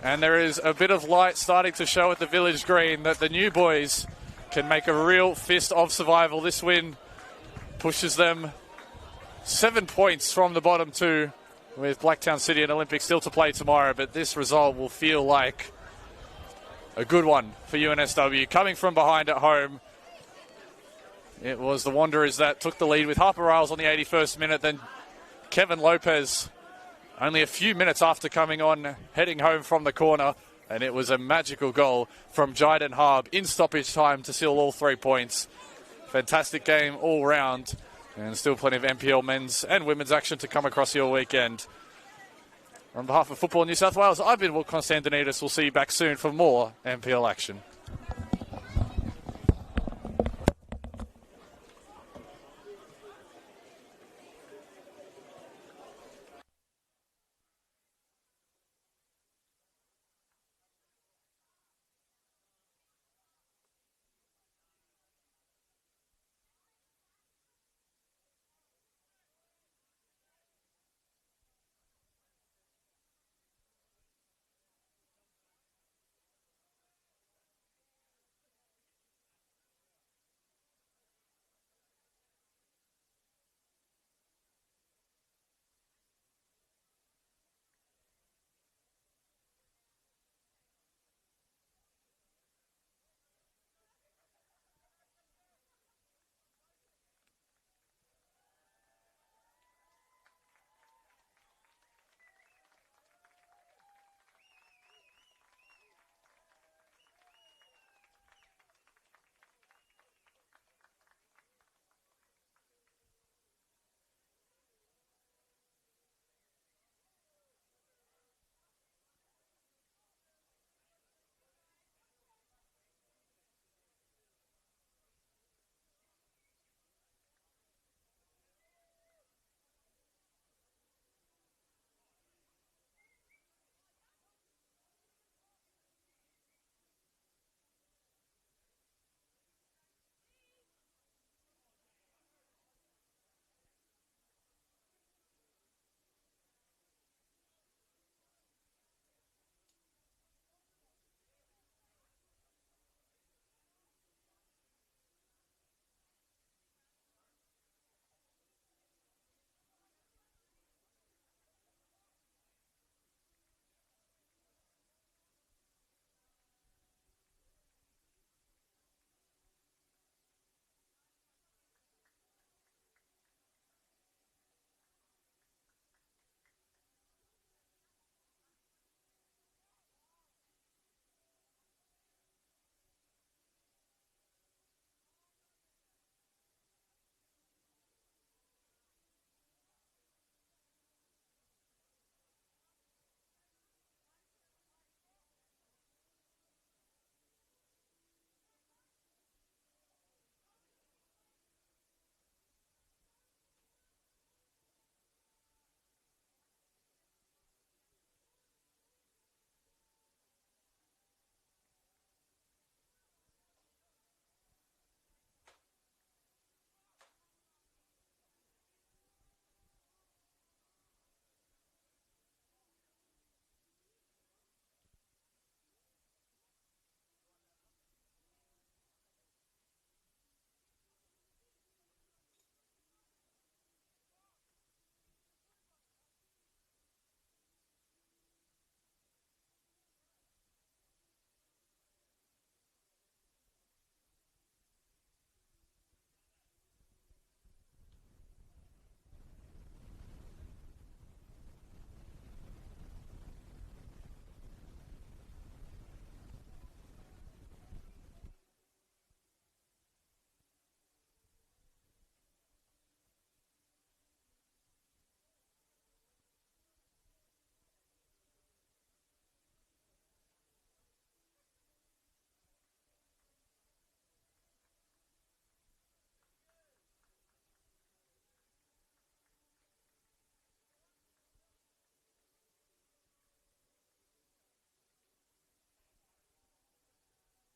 And there is a bit of light starting to show at the Village Green that the new boys can make a real fist of survival. This win pushes them 7 points from the bottom two, with Blacktown City and Olympic still to play tomorrow. But this result will feel like a good one for UNSW. Coming from behind at home, it was the Wanderers that took the lead with Harper Riles on the 81st minute. Then Kevin Lopez, only a few minutes after coming on, heading home from the corner. And it was a magical goal from Jyden Harb in stoppage time to seal all 3 points. Fantastic game all round. And still plenty of NPL men's and women's action to come across your weekend. On behalf of Football New South Wales, I've been Will Constantinides. We'll see you back soon for more NPL action.